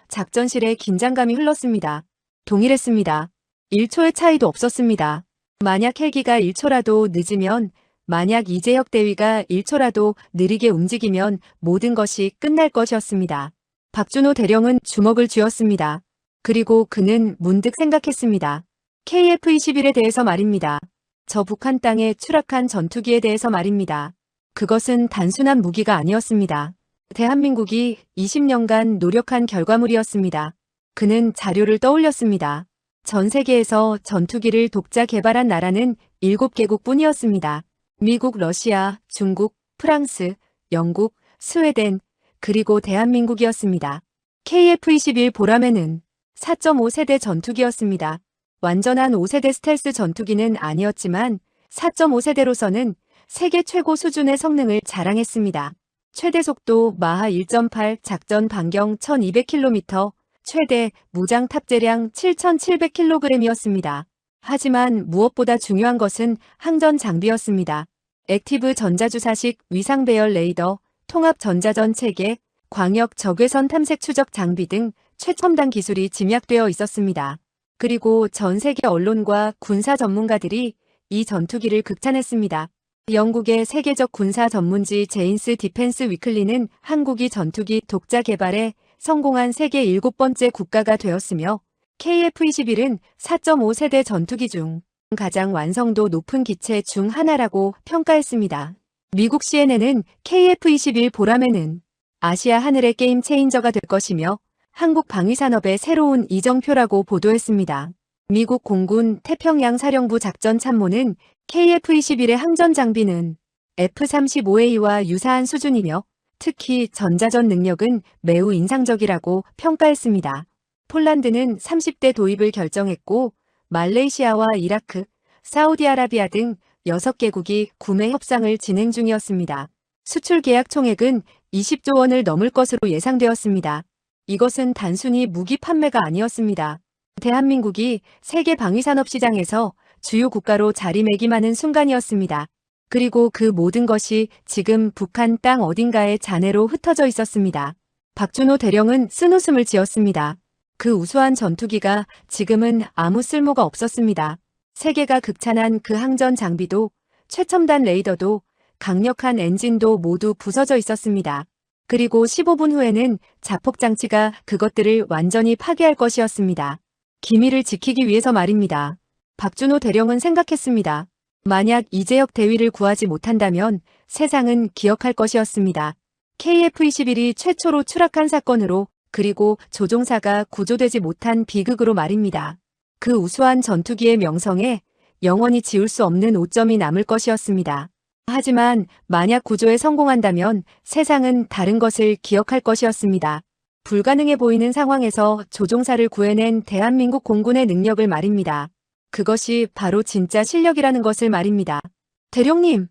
작전실에 긴장감이 흘렀습니다. 동일했습니다. 1초의 차이도 없었습니다. 만약 헬기가 1초라도 늦으면, 만약 이재혁 대위가 1초라도 느리게 움직이면 모든 것이 끝날 것이었습니다. 박준호 대령은 주먹을 쥐었습니다. 그리고 그는 문득 생각했습니다. KF-21에 대해서 말입니다. 저 북한 땅에 추락한 전투기에 대해서 말입니다. 그것은 단순한 무기가 아니었습니다. 대한민국이 20년간 노력한 결과물이었습니다. 그는 자료를 떠올렸습니다. 전 세계에서 전투기를 독자 개발한 나라는 7개국 뿐이었습니다. 미국, 러시아, 중국, 프랑스, 영국, 스웨덴, 그리고 대한민국이었습니다. KF-21 보라매는 4.5세대 전투기였습니다. 완전한 5세대 스텔스 전투기는 아니었지만 4.5세대로서는 세계 최고 수준의 성능을 자랑했습니다. 최대 속도 마하 1.8, 작전 반경 1200km, 최대 무장 탑재량 7700kg이었습니다. 하지만 무엇보다 중요한 것은 항전 장비였습니다. 액티브 전자주사식 위상 배열 레이더, 통합 전자전 체계, 광역 적외선 탐색 추적 장비 등 최첨단 기술이 집약되어 있었습니다. 그리고 전 세계 언론과 군사 전문가들이 이 전투기를 극찬했습니다. 영국의 세계적 군사 전문지 제인스 디펜스 위클리는 한국이 전투기 독자 개발에 성공한 세계 7번째 국가가 되었으며 KF-21은 4.5세대 전투기 중 가장 완성도 높은 기체 중 하나라고 평가했습니다. 미국 CNN은 KF-21 보라매는 아시아 하늘의 게임 체인저가 될 것이며 한국 방위산업의 새로운 이정표라고 보도했습니다. 미국 공군 태평양 사령부 작전 참모는 KF-21의 항전 장비는 F-35A와 유사한 수준이며 특히 전자전 능력은 매우 인상적이라고 평가했습니다. 폴란드는 30대 도입을 결정했고 말레이시아와 이라크, 사우디아라비아 등 6개국이 구매 협상을 진행 중이었습니다. 수출 계약 총액은 20조 원을 넘을 것으로 예상되었습니다. 이것은 단순히 무기 판매가 아니었습니다. 대한민국이 세계 방위산업 시장에서 주요 국가로 자리매김하는 순간이었습니다. 그리고 그 모든 것이 지금 북한 땅 어딘가에 잔해로 흩어져 있었습니다. 박준호 대령은 쓴웃음을 지었습니다. 그 우수한 전투기가 지금은 아무 쓸모가 없었습니다. 세계가 극찬한 그 항전 장비도 최첨단 레이더도 강력한 엔진도 모두 부서져 있었습니다. 그리고 15분 후에는 자폭장치가 그것들을 완전히 파괴할 것이었습니다. 기밀을 지키기 위해서 말입니다. 박준호 대령은 생각했습니다. 만약 이재혁 대위를 구하지 못한다면 세상은 기억할 것이었습니다. KF-21이 최초로 추락한 사건으로 그리고 조종사가 구조되지 못한 비극으로 말입니다. 그 우수한 전투기의 명성에 영원히 지울 수 없는 오점이 남을 것이었습니다. 하지만 만약 구조에 성공한다면 세상은 다른 것을 기억할 것이었습니다. 불가능해 보이는 상황에서 조종사를 구해낸 대한민국 공군의 능력을 말입니다. 그것이 바로 진짜 실력이라는 것을 말입니다. 대령님!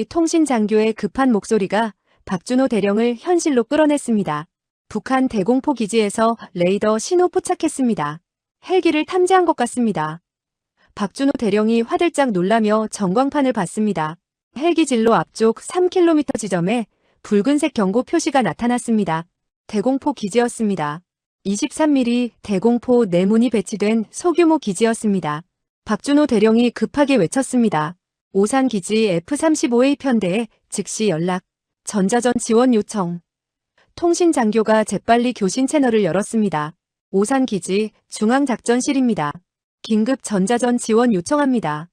통신장교의 급한 목소리가 박준호 대령을 현실로 끌어냈습니다. 북한 대공포 기지에서 레이더 신호 포착했습니다. 헬기를 탐지한 것 같습니다. 박준호 대령이 화들짝 놀라며 전광판을 봤습니다. 헬기 진로 앞쪽 3km 지점에 붉은색 경고 표시가 나타났습니다. 대공포 기지였습니다. 23mm 대공포 내문이 배치된 소규모 기지였습니다. 박준호 대령이 급하게 외쳤습니다. 오산 기지 F-35A 편대에 즉시 연락, 전자전 지원 요청. 통신장교가 재빨리 교신 채널을 열었습니다. 오산 기지 중앙작전실입니다. 긴급 전자전 지원 요청합니다.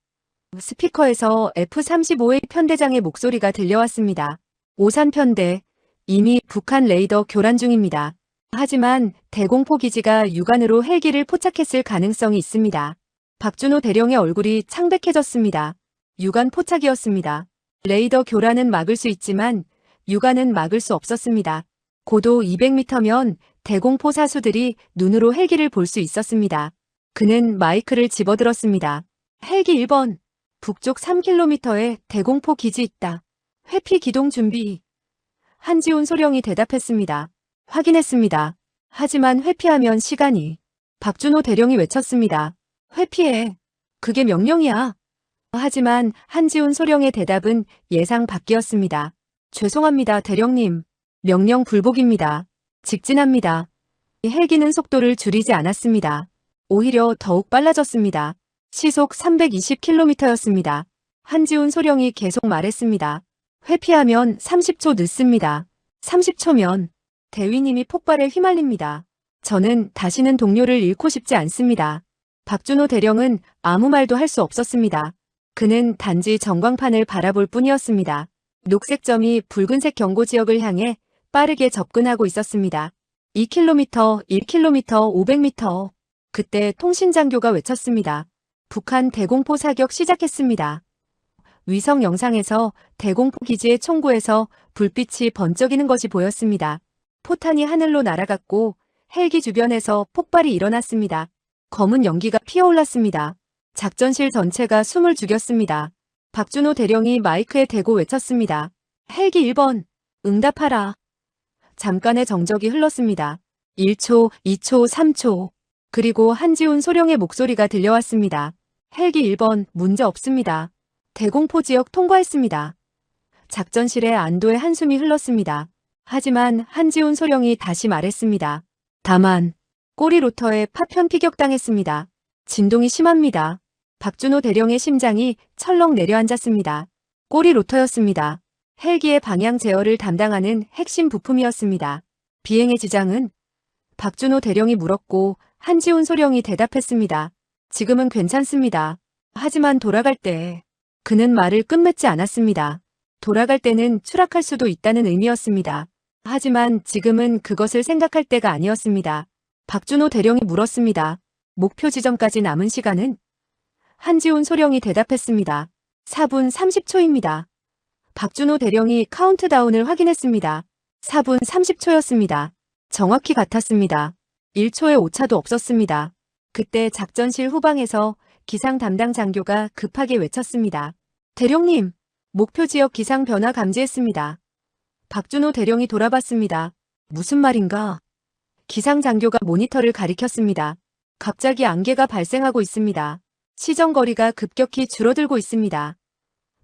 스피커에서 F-35A 편대장의 목소리가 들려왔습니다. 오산 편대, 이미 북한 레이더 교란 중입니다. 하지만 대공포 기지가 육안으로 헬기를 포착했을 가능성이 있습니다. 박준호 대령의 얼굴이 창백해졌습니다. 육안 포착이었습니다. 레이더 교란은 막을 수 있지만 육안은 막을 수 없었습니다. 고도 200m면 대공포 사수들이 눈으로 헬기를 볼 수 있었습니다. 그는 마이크를 집어들었습니다. 헬기 1번, 북쪽 3km에 대공포 기지 있다. 회피 기동 준비. 한지훈 소령이 대답했습니다. 확인했습니다. 하지만 회피하면 시간이. 박준호 대령이 외쳤습니다. 회피해. 그게 명령이야. 하지만 한지훈 소령의 대답은 예상 밖이었습니다. 죄송합니다, 대령님. 명령 불복입니다. 직진합니다. 헬기는 속도를 줄이지 않았습니다. 오히려 더욱 빨라졌습니다. 시속 320km였습니다. 한지훈 소령이 계속 말했습니다. 회피하면 30초 늦습니다. 30초면 대위님이 폭발에 휘말립니다. 저는 다시는 동료를 잃고 싶지 않습니다. 박준호 대령은 아무 말도 할 수 없었습니다. 그는 단지 전광판을 바라볼 뿐이었습니다. 녹색 점이 붉은색 경고 지역을 향해 빠르게 접근하고 있었습니다. 2km, 1km, 500m. 그때 통신장교가 외쳤습니다. 북한 대공포 사격 시작했습니다. 위성 영상에서 대공포 기지의 총구에서 불빛이 번쩍이는 것이 보였습니다. 포탄이 하늘로 날아갔고 헬기 주변에서 폭발이 일어났습니다. 검은 연기가 피어올랐습니다. 작전실 전체가 숨을 죽였습니다. 박준호 대령이 마이크에 대고 외쳤습니다. 헬기 1번, 응답하라. 잠깐의 정적이 흘렀습니다. 1초, 2초, 3초. 그리고 한지훈 소령의 목소리가 들려왔습니다. 헬기 1번, 문제 없습니다. 대공포 지역 통과했습니다. 작전실에 안도의 한숨이 흘렀습니다. 하지만 한지훈 소령이 다시 말했습니다. 다만 꼬리 로터에 파편 피격당했습니다. 진동이 심합니다. 박준호 대령의 심장이 철렁 내려앉았습니다. 꼬리 로터였습니다. 헬기의 방향 제어를 담당하는 핵심 부품이었습니다. 비행의 지장은? 박준호 대령이 물었고 한지훈 소령이 대답했습니다. 지금은 괜찮습니다. 하지만 돌아갈 때 그는 말을 끝맺지 않았습니다. 돌아갈 때는 추락할 수도 있다는 의미였습니다. 하지만 지금은 그것을 생각할 때가 아니었습니다. 박준호 대령이 물었습니다. 목표 지점까지 남은 시간은? 한지훈 소령이 대답했습니다. 4분 30초입니다. 박준호 대령이 카운트다운을 확인했습니다. 4분 30초였습니다. 정확히 같았습니다. 1초의 오차도 없었습니다. 그때 작전실 후방에서 기상 담당 장교가 급하게 외쳤습니다. 대령님, 목표 지역 기상 변화 감지했습니다. 박준호 대령이 돌아봤습니다. 무슨 말인가? 기상 장교가 모니터를 가리켰습니다. 갑자기 안개가 발생하고 있습니다. 시정거리가 급격히 줄어들고 있습니다.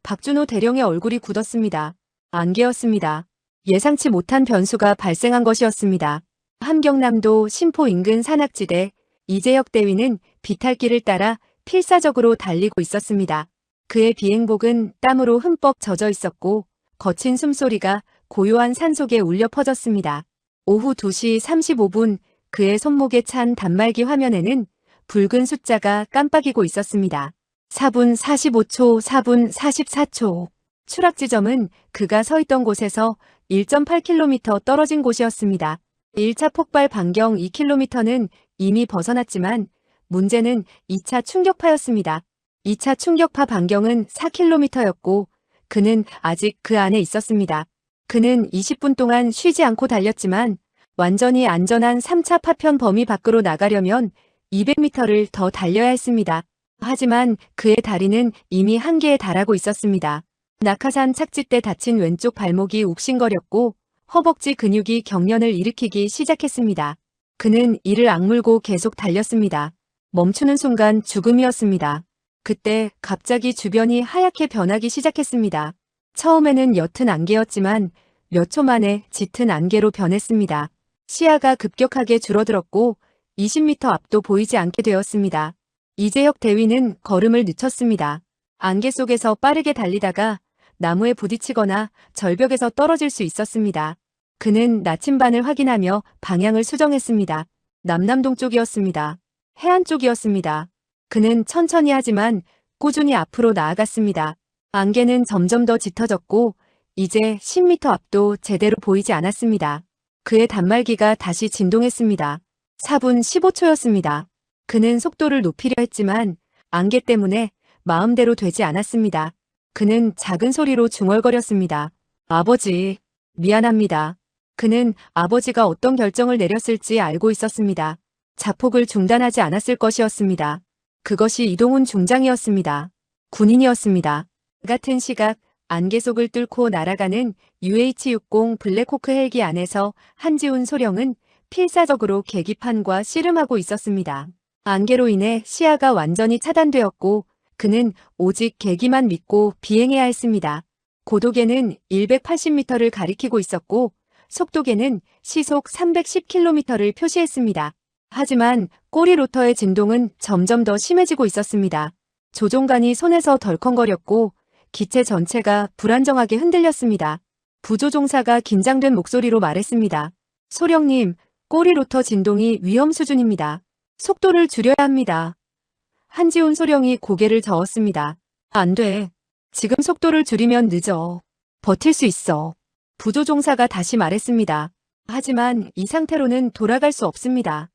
박준호 대령의 얼굴이 굳었습니다. 안개였습니다. 예상치 못한 변수가 발생한 것이었습니다. 함경남도 신포 인근 산악지대 이재혁 대위는 비탈길을 따라 필사적으로 달리고 있었습니다. 그의 비행복은 땀으로 흠뻑 젖어 있었고 거친 숨소리가 고요한 산속에 울려 퍼졌습니다. 오후 2시 35분 그의 손목에 찬 단말기 화면에는 붉은 숫자가 깜빡이고 있었습니다. 4분 45초, 4분 44초. 추락 지점은 그가 서 있던 곳에서 1.8km 떨어진 곳이었습니다. 1차 폭발 반경 2km는 이미 벗어났지만 문제는 2차 충격파였습니다. 2차 충격파 반경은 4km였고 그는 아직 그 안에 있었습니다. 그는 20분 동안 쉬지 않고 달렸지만 완전히 안전한 3차 파편 범위 밖으로 나가려면 200m를 더 달려야 했습니다. 하지만 그의 다리는 이미 한계에 달하고 있었습니다. 낙하산 착지 때 다친 왼쪽 발목이 욱신거렸고 허벅지 근육이 경련을 일으키기 시작했습니다. 그는 이를 악물고 계속 달렸습니다. 멈추는 순간 죽음이었습니다. 그때 갑자기 주변이 하얗게 변하기 시작했습니다. 처음에는 옅은 안개였지만 몇 초 만에 짙은 안개로 변했습니다. 시야가 급격하게 줄어들었고 20m 앞도 보이지 않게 되었습니다. 이재혁 대위는 걸음을 늦췄습니다. 안개 속에서 빠르게 달리다가 나무에 부딪히거나 절벽에서 떨어질 수 있었습니다. 그는 나침반을 확인하며 방향을 수정했습니다. 남남동 쪽이었습니다. 해안 쪽이었습니다. 그는 천천히 하지만 꾸준히 앞으로 나아갔습니다. 안개는 점점 더 짙어졌고 이제 10m 앞도 제대로 보이지 않았습니다. 그의 단말기가 다시 진동했습니다. 4분 15초였습니다. 그는 속도를 높이려 했지만 안개 때문에 마음대로 되지 않았습니다. 그는 작은 소리로 중얼거렸습니다. 아버지, 미안합니다. 그는 아버지가 어떤 결정을 내렸을지 알고 있었습니다. 자폭을 중단하지 않았을 것이었습니다. 그것이 이동훈 중장이었습니다. 군인이었습니다. 같은 시각 안개 속을 뚫고 날아가는 UH-60 블랙호크 헬기 안에서 한지훈 소령은 필사적으로 계기판과 씨름하고 있었습니다. 안개로 인해 시야가 완전히 차단되었고 그는 오직 계기만 믿고 비행해야 했습니다. 고도계는 180m를 가리키고 있었고 속도계는 시속 310km를 표시했습니다. 하지만 꼬리 로터의 진동은 점점 더 심해지고 있었습니다. 조종관이 손에서 덜컹거렸고 기체 전체가 불안정하게 흔들렸습니다. 부조종사가 긴장된 목소리로 말했습니다. 소령님, 꼬리 로터 진동이 위험 수준입니다. 속도를 줄여야 합니다. 한지훈 소령이 고개를 저었습니다. 안 돼. 지금 속도를 줄이면 늦어. 버틸 수 있어. 부조종사가 다시 말했습니다. 하지만 이 상태로는 돌아갈 수 없습니다.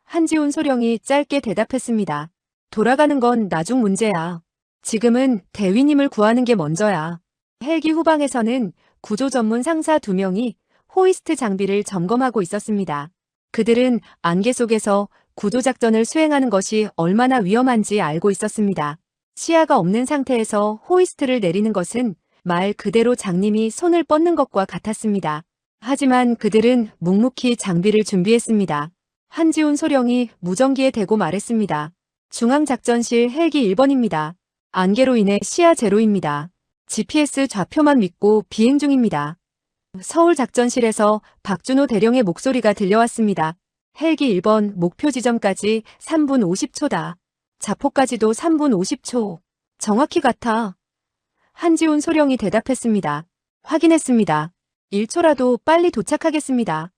한지훈 소령이 짧게 대답했습니다. 돌아가는 건 나중 문제야. 지금은 대위님을 구하는 게 먼저야. 헬기 후방에서는 구조 전문 상사 2명이 호이스트 장비를 점검하고 있었습니다. 그들은 안개 속에서 구조작전을 수행하는 것이 얼마나 위험한지 알고 있었습니다. 시야가 없는 상태에서 호이스트를 내리는 것은 말 그대로 장님이 손을 뻗는 것과 같았습니다. 하지만 그들은 묵묵히 장비를 준비했습니다. 한지훈 소령이 무전기에 대고 말했습니다. 중앙작전실 헬기 1번입니다. 안개로 인해 시야 제로입니다. GPS 좌표만 믿고 비행 중입니다. 서울 작전실에서 박준호 대령의 목소리가 들려왔습니다. 헬기 1번 목표 지점까지 3분 50초다. 자포까지도 3분 50초. 정확히 같아. 한지훈 소령이 대답했습니다. 확인했습니다. 1초라도 빨리 도착하겠습니다.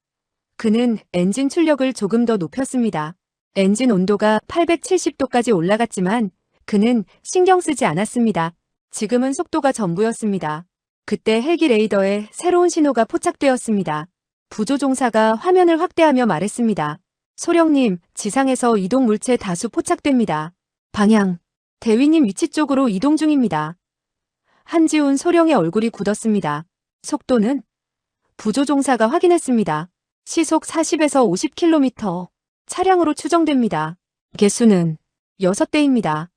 그는 엔진 출력을 조금 더 높였습니다. 엔진 온도가 870도까지 올라갔지만 그는 신경 쓰지 않았습니다. 지금은 속도가 전부였습니다. 그때 헬기 레이더에 새로운 신호가 포착되었습니다. 부조종사가 화면을 확대하며 말했습니다. 소령님, 지상에서 이동 물체 다수 포착됩니다. 방향, 대위님 위치 쪽으로 이동 중입니다. 한지훈 소령의 얼굴이 굳었습니다. 속도는? 부조종사가 확인했습니다. 시속 40에서 50km. 차량으로 추정됩니다. 개수는 6대입니다.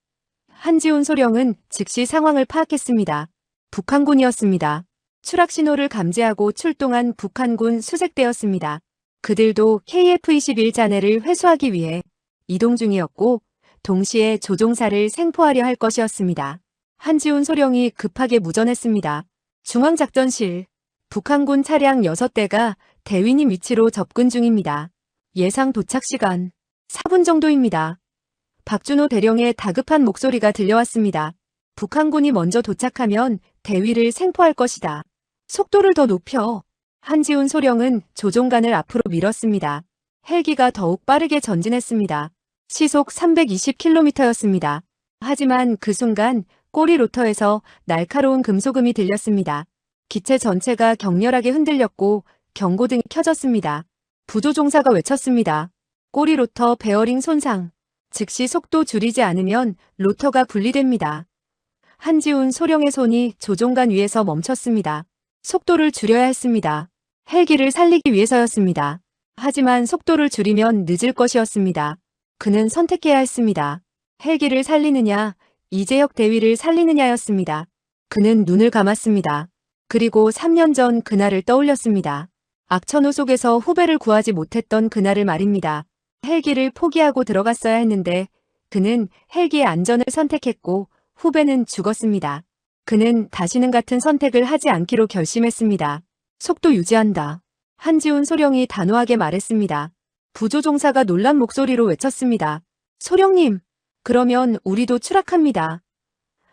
한지훈 소령은 즉시 상황을 파악했습니다. 북한군이었습니다. 추락 신호를 감지하고 출동한 북한군 수색대였습니다. 그들도 KF-21 잔해를 회수하기 위해 이동 중이었고 동시에 조종사를 생포하려 할 것이었습니다. 한지훈 소령이 급하게 무전했습니다. 중앙작전실, 북한군 차량 6대가 대위님 위치로 접근 중입니다. 예상 도착 시간 4분 정도입니다. 박준호 대령의 다급한 목소리가 들려왔습니다. 북한군이 먼저 도착하면 대위를 생포할 것이다. 속도를 더 높여. 한지훈 소령은 조종관을 앞으로 밀었습니다. 헬기가 더욱 빠르게 전진했습니다. 시속 320km였습니다. 하지만 그 순간 꼬리 로터에서 날카로운 금속음이 들렸습니다. 기체 전체가 격렬하게 흔들렸고 경고등이 켜졌습니다. 부조종사가 외쳤습니다. 꼬리 로터 베어링 손상. 즉시 속도 줄이지 않으면 로터가 분리됩니다. 한지훈 소령의 손이 조종관 위에서 멈췄습니다. 속도를 줄여야 했습니다. 헬기를 살리기 위해서였습니다. 하지만 속도를 줄이면 늦을 것이었습니다. 그는 선택해야 했습니다. 헬기를 살리느냐, 이재혁 대위를 살리느냐였습니다. 그는 눈을 감았습니다. 그리고 3년 전 그날을 떠올렸습니다. 악천후 속에서 후배를 구하지 못했던 그날을 말입니다. 헬기를 포기하고 들어갔어야 했는데 그는 헬기의 안전을 선택했고 후배는 죽었습니다. 그는 다시는 같은 선택을 하지 않기로 결심했습니다. 속도 유지한다. 한지훈 소령이 단호하게 말했습니다. 부조종사가 놀란 목소리로 외쳤습니다. 소령님, 그러면 우리도 추락합니다.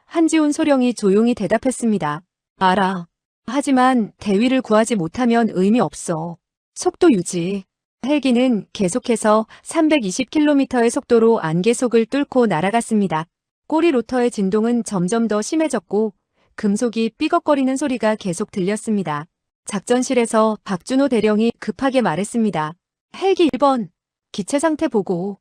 한지훈 소령이 조용히 대답했습니다. 알아. 하지만 대위를 구하지 못하면 의미 없어. 속도 유지. 헬기는 계속해서 320km의 속도로 안개속을 뚫고 날아갔습니다. 꼬리 로터의 진동은 점점 더 심해졌고 금속이 삐걱거리는 소리가 계속 들렸습니다. 작전실에서 박준호 대령이 급하게 말했습니다. 헬기 1번, 기체 상태 보고.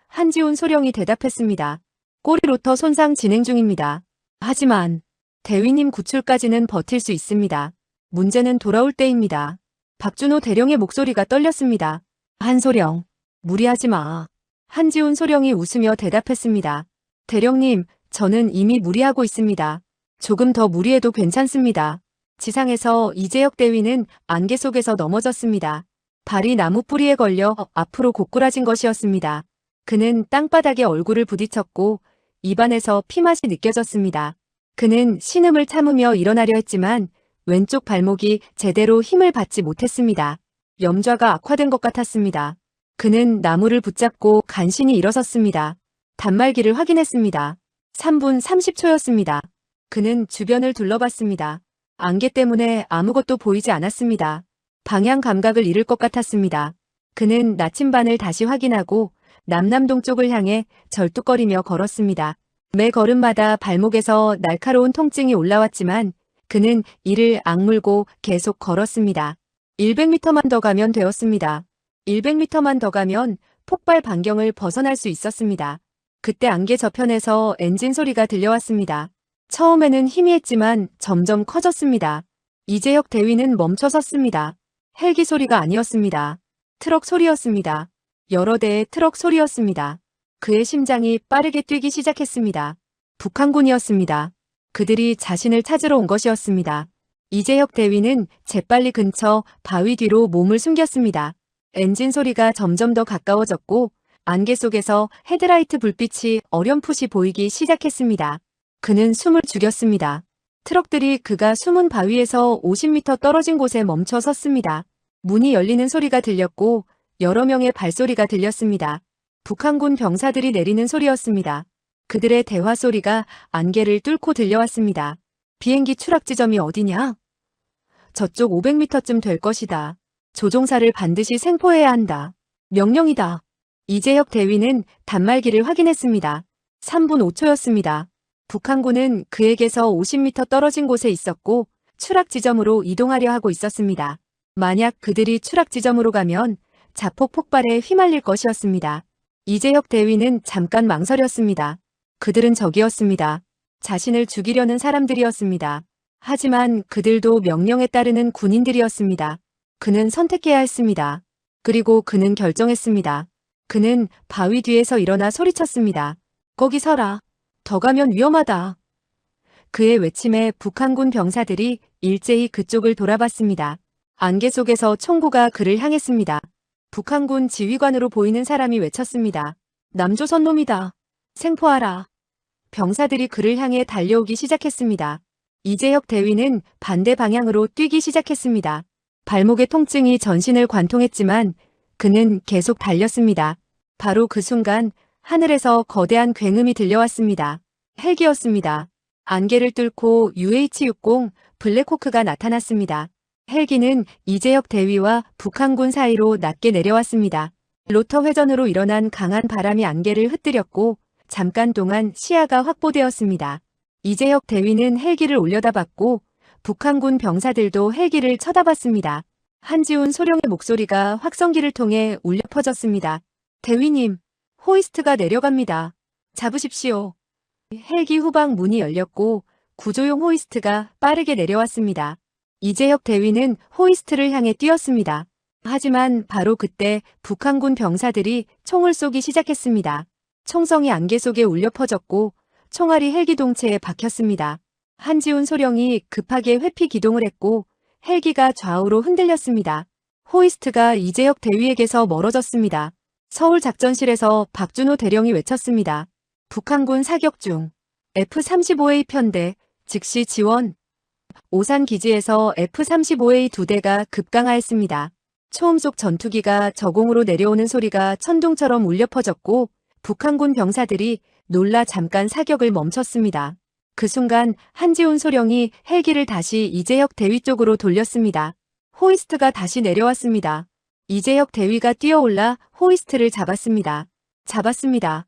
한지훈 소령이 대답했습니다. 꼬리 로터 손상 진행 중입니다. 하지만 대위님 구출까지는 버틸 수 있습니다. 문제는 돌아올 때입니다. 박준호 대령의 목소리가 떨렸습니다. 한소령, 무리하지 마. 한지훈 소령이 웃으며 대답했습니다. 대령님, 저는 이미 무리하고 있습니다. 조금 더 무리해도 괜찮습니다. 지상에서 이재혁 대위는 안개 속에서 넘어졌습니다. 발이 나무 뿌리에 걸려 앞으로 고꾸라진 것이었습니다. 그는 땅바닥에 얼굴을 부딪혔고 입안에서 피맛이 느껴졌습니다. 그는 신음을 참으며 일어나려 했지만 왼쪽 발목이 제대로 힘을 받지 못했습니다. 염좌가 악화된 것 같았습니다. 그는 나무를 붙잡고 간신히 일어섰습니다. 단말기를 확인했습니다. 3분 30초였습니다. 그는 주변을 둘러봤습니다. 안개 때문에 아무것도 보이지 않았습니다. 방향 감각을 잃을 것 같았습니다. 그는 나침반을 다시 확인하고 남남동쪽을 향해 절뚝거리며 걸었습니다. 매 걸음마다 발목에서 날카로운 통증이 올라왔지만 그는 이를 악물고 계속 걸었습니다. 100m만 더 가면 되었습니다. 100m만 더 가면 폭발 반경을 벗어날 수 있었습니다. 그때 안개 저편에서 엔진 소리가 들려왔습니다. 처음에는 희미했지만 점점 커졌습니다. 이재혁 대위는 멈춰 섰습니다. 헬기 소리가 아니었습니다. 트럭 소리였습니다. 여러 대의 트럭 소리였습니다. 그의 심장이 빠르게 뛰기 시작했습니다. 북한군이었습니다. 그들이 자신을 찾으러 온 것이었습니다. 이재혁 대위는 재빨리 근처 바위 뒤로 몸을 숨겼습니다. 엔진 소리가 점점 더 가까워졌고 안개 속에서 헤드라이트 불빛이 어렴풋이 보이기 시작했습니다. 그는 숨을 죽였습니다. 트럭들이 그가 숨은 바위에서 50m 떨어진 곳에 멈춰 섰습니다. 문이 열리는 소리가 들렸고 여러 명의 발소리가 들렸습니다. 북한군 병사들이 내리는 소리였습니다. 그들의 대화 소리가 안개를 뚫고 들려왔습니다. 비행기 추락 지점이 어디냐? 저쪽 500m쯤 될 것이다. 조종사를 반드시 생포해야 한다. 명령이다. 이재혁 대위는 단말기를 확인했습니다. 3분 5초였습니다. 북한군은 그에게서 50m 떨어진 곳에 있었고 추락 지점으로 이동하려 하고 있었습니다. 만약 그들이 추락 지점으로 가면 자폭 폭발에 휘말릴 것이었습니다. 이재혁 대위는 잠깐 망설였습니다. 그들은 적이었습니다. 자신을 죽이려는 사람들이었습니다. 하지만 그들도 명령에 따르는 군인들이었습니다. 그는 선택해야 했습니다. 그리고 그는 결정했습니다. 그는 바위 뒤에서 일어나 소리쳤습니다. 거기 서라. 더 가면 위험하다. 그의 외침에 북한군 병사들이 일제히 그쪽을 돌아봤습니다. 안개 속에서 총구가 그를 향했습니다. 북한군 지휘관으로 보이는 사람이 외쳤습니다. 남조선 놈이다. 생포하라. 병사들이 그를 향해 달려오기 시작했습니다. 이재혁 대위는 반대 방향으로 뛰기 시작했습니다. 발목의 통증이 전신을 관통했지만 그는 계속 달렸습니다. 바로 그 순간 하늘에서 거대한 굉음이 들려왔습니다. 헬기였습니다. 안개를 뚫고 UH-60 블랙호크가 나타났습니다. 헬기는 이재혁 대위와 북한군 사이로 낮게 내려왔습니다. 로터 회전으로 일어난 강한 바람이 안개를 흩뜨렸고 잠깐 동안 시야가 확보되었습니다. 이재혁 대위는 헬기를 올려다봤고 북한군 병사들도 헬기를 쳐다봤습니다. 한지훈 소령의 목소리가 확성기를 통해 울려 퍼졌습니다. 대위님, 호이스트가 내려갑니다. 잡으십시오. 헬기 후방 문이 열렸고 구조용 호이스트가 빠르게 내려왔습니다. 이재혁 대위는 호이스트를 향해 뛰었습니다. 하지만 바로 그때 북한군 병사들이 총을 쏘기 시작했습니다. 총성이 안개 속에 울려 퍼졌고 총알이 헬기 동체에 박혔습니다. 한지훈 소령이 급하게 회피 기동을 했고 헬기가 좌우로 흔들렸습니다. 호이스트가 이재혁 대위에게서 멀어졌습니다. 서울 작전실에서 박준호 대령이 외쳤습니다. 북한군 사격 중. F-35A 편대, 즉시 지원. 오산 기지에서 F-35A 2대가 급강하였습니다. 초음속 전투기가 저공으로 내려오는 소리가 천둥처럼 울려 퍼졌고 북한군 병사들이 놀라 잠깐 사격을 멈췄습니다. 그 순간 한지훈 소령이 헬기를 다시 이재혁 대위 쪽으로 돌렸습니다. 호이스트가 다시 내려왔습니다. 이재혁 대위가 뛰어올라 호이스트를 잡았습니다. 잡았습니다.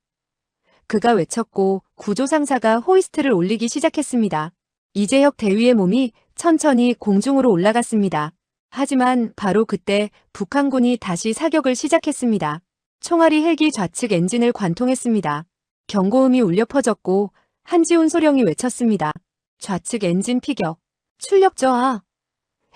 그가 외쳤고 구조상사가 호이스트를 올리기 시작했습니다. 이재혁 대위의 몸이 천천히 공중으로 올라갔습니다. 하지만 바로 그때 북한군이 다시 사격을 시작했습니다. 총알이 헬기 좌측 엔진을 관통했습니다. 경고음이 울려 퍼졌고 한지훈 소령이 외쳤습니다. 좌측 엔진 피격. 출력 저하.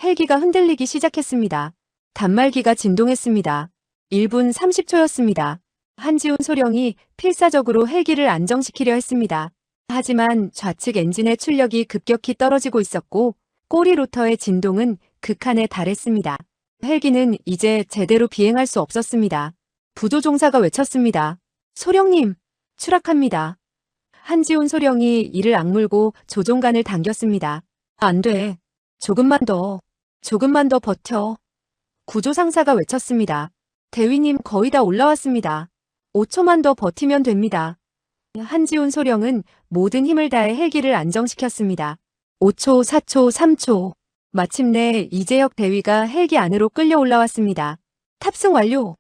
헬기가 흔들리기 시작했습니다. 단말기가 진동했습니다. 1분 30초였습니다. 한지훈 소령이 필사적으로 헬기를 안정시키려 했습니다. 하지만 좌측 엔진의 출력이 급격히 떨어지고 있었고 꼬리 로터의 진동은 극한에 달했습니다. 헬기는 이제 제대로 비행할 수 없었습니다. 부조종사가 외쳤습니다. 소령님, 추락합니다. 한지훈 소령이 이를 악물고 조종관을 당겼습니다. 안 돼. 조금만 더 버텨. 구조상사가 외쳤습니다. 대위님 거의 다 올라왔습니다. 5초만 더 버티면 됩니다. 한지훈 소령은 모든 힘을 다해 헬기를 안정시켰습니다. 5초, 4초, 3초. 마침내 이재혁 대위가 헬기 안으로 끌려 올라왔습니다. 탑승 완료.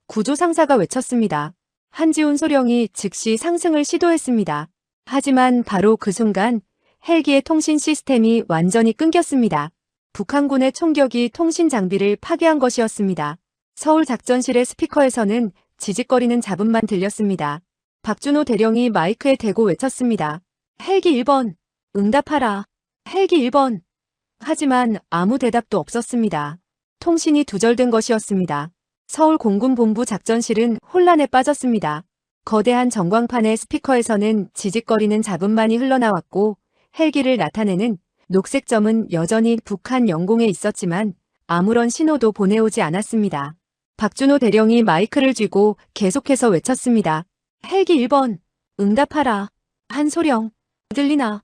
구조상사가 외쳤습니다. 한지훈 소령이 즉시 상승을 시도했습니다. 하지만 바로 그 순간 헬기의 통신 시스템이 완전히 끊겼습니다. 북한군의 총격이 통신 장비를 파괴한 것이었습니다. 서울 작전실의 스피커에서는 지직거리는 잡음만 들렸습니다. 박준호 대령이 마이크에 대고 외쳤습니다. 헬기 1번, 응답하라. 헬기 1번. 하지만 아무 대답도 없었습니다. 통신이 두절된 것이었습니다. 서울 공군본부 작전실은 혼란에 빠졌습니다. 거대한 전광판의 스피커에서는 지직거리는 잡음만이 흘러나왔고 헬기를 나타내는 녹색 점은 여전히 북한 영공에 있었지만 아무런 신호도 보내오지 않았습니다. 박준호 대령이 마이크를 쥐고 계속해서 외쳤습니다. 헬기 1번, 응답하라. 한소령, 들리나?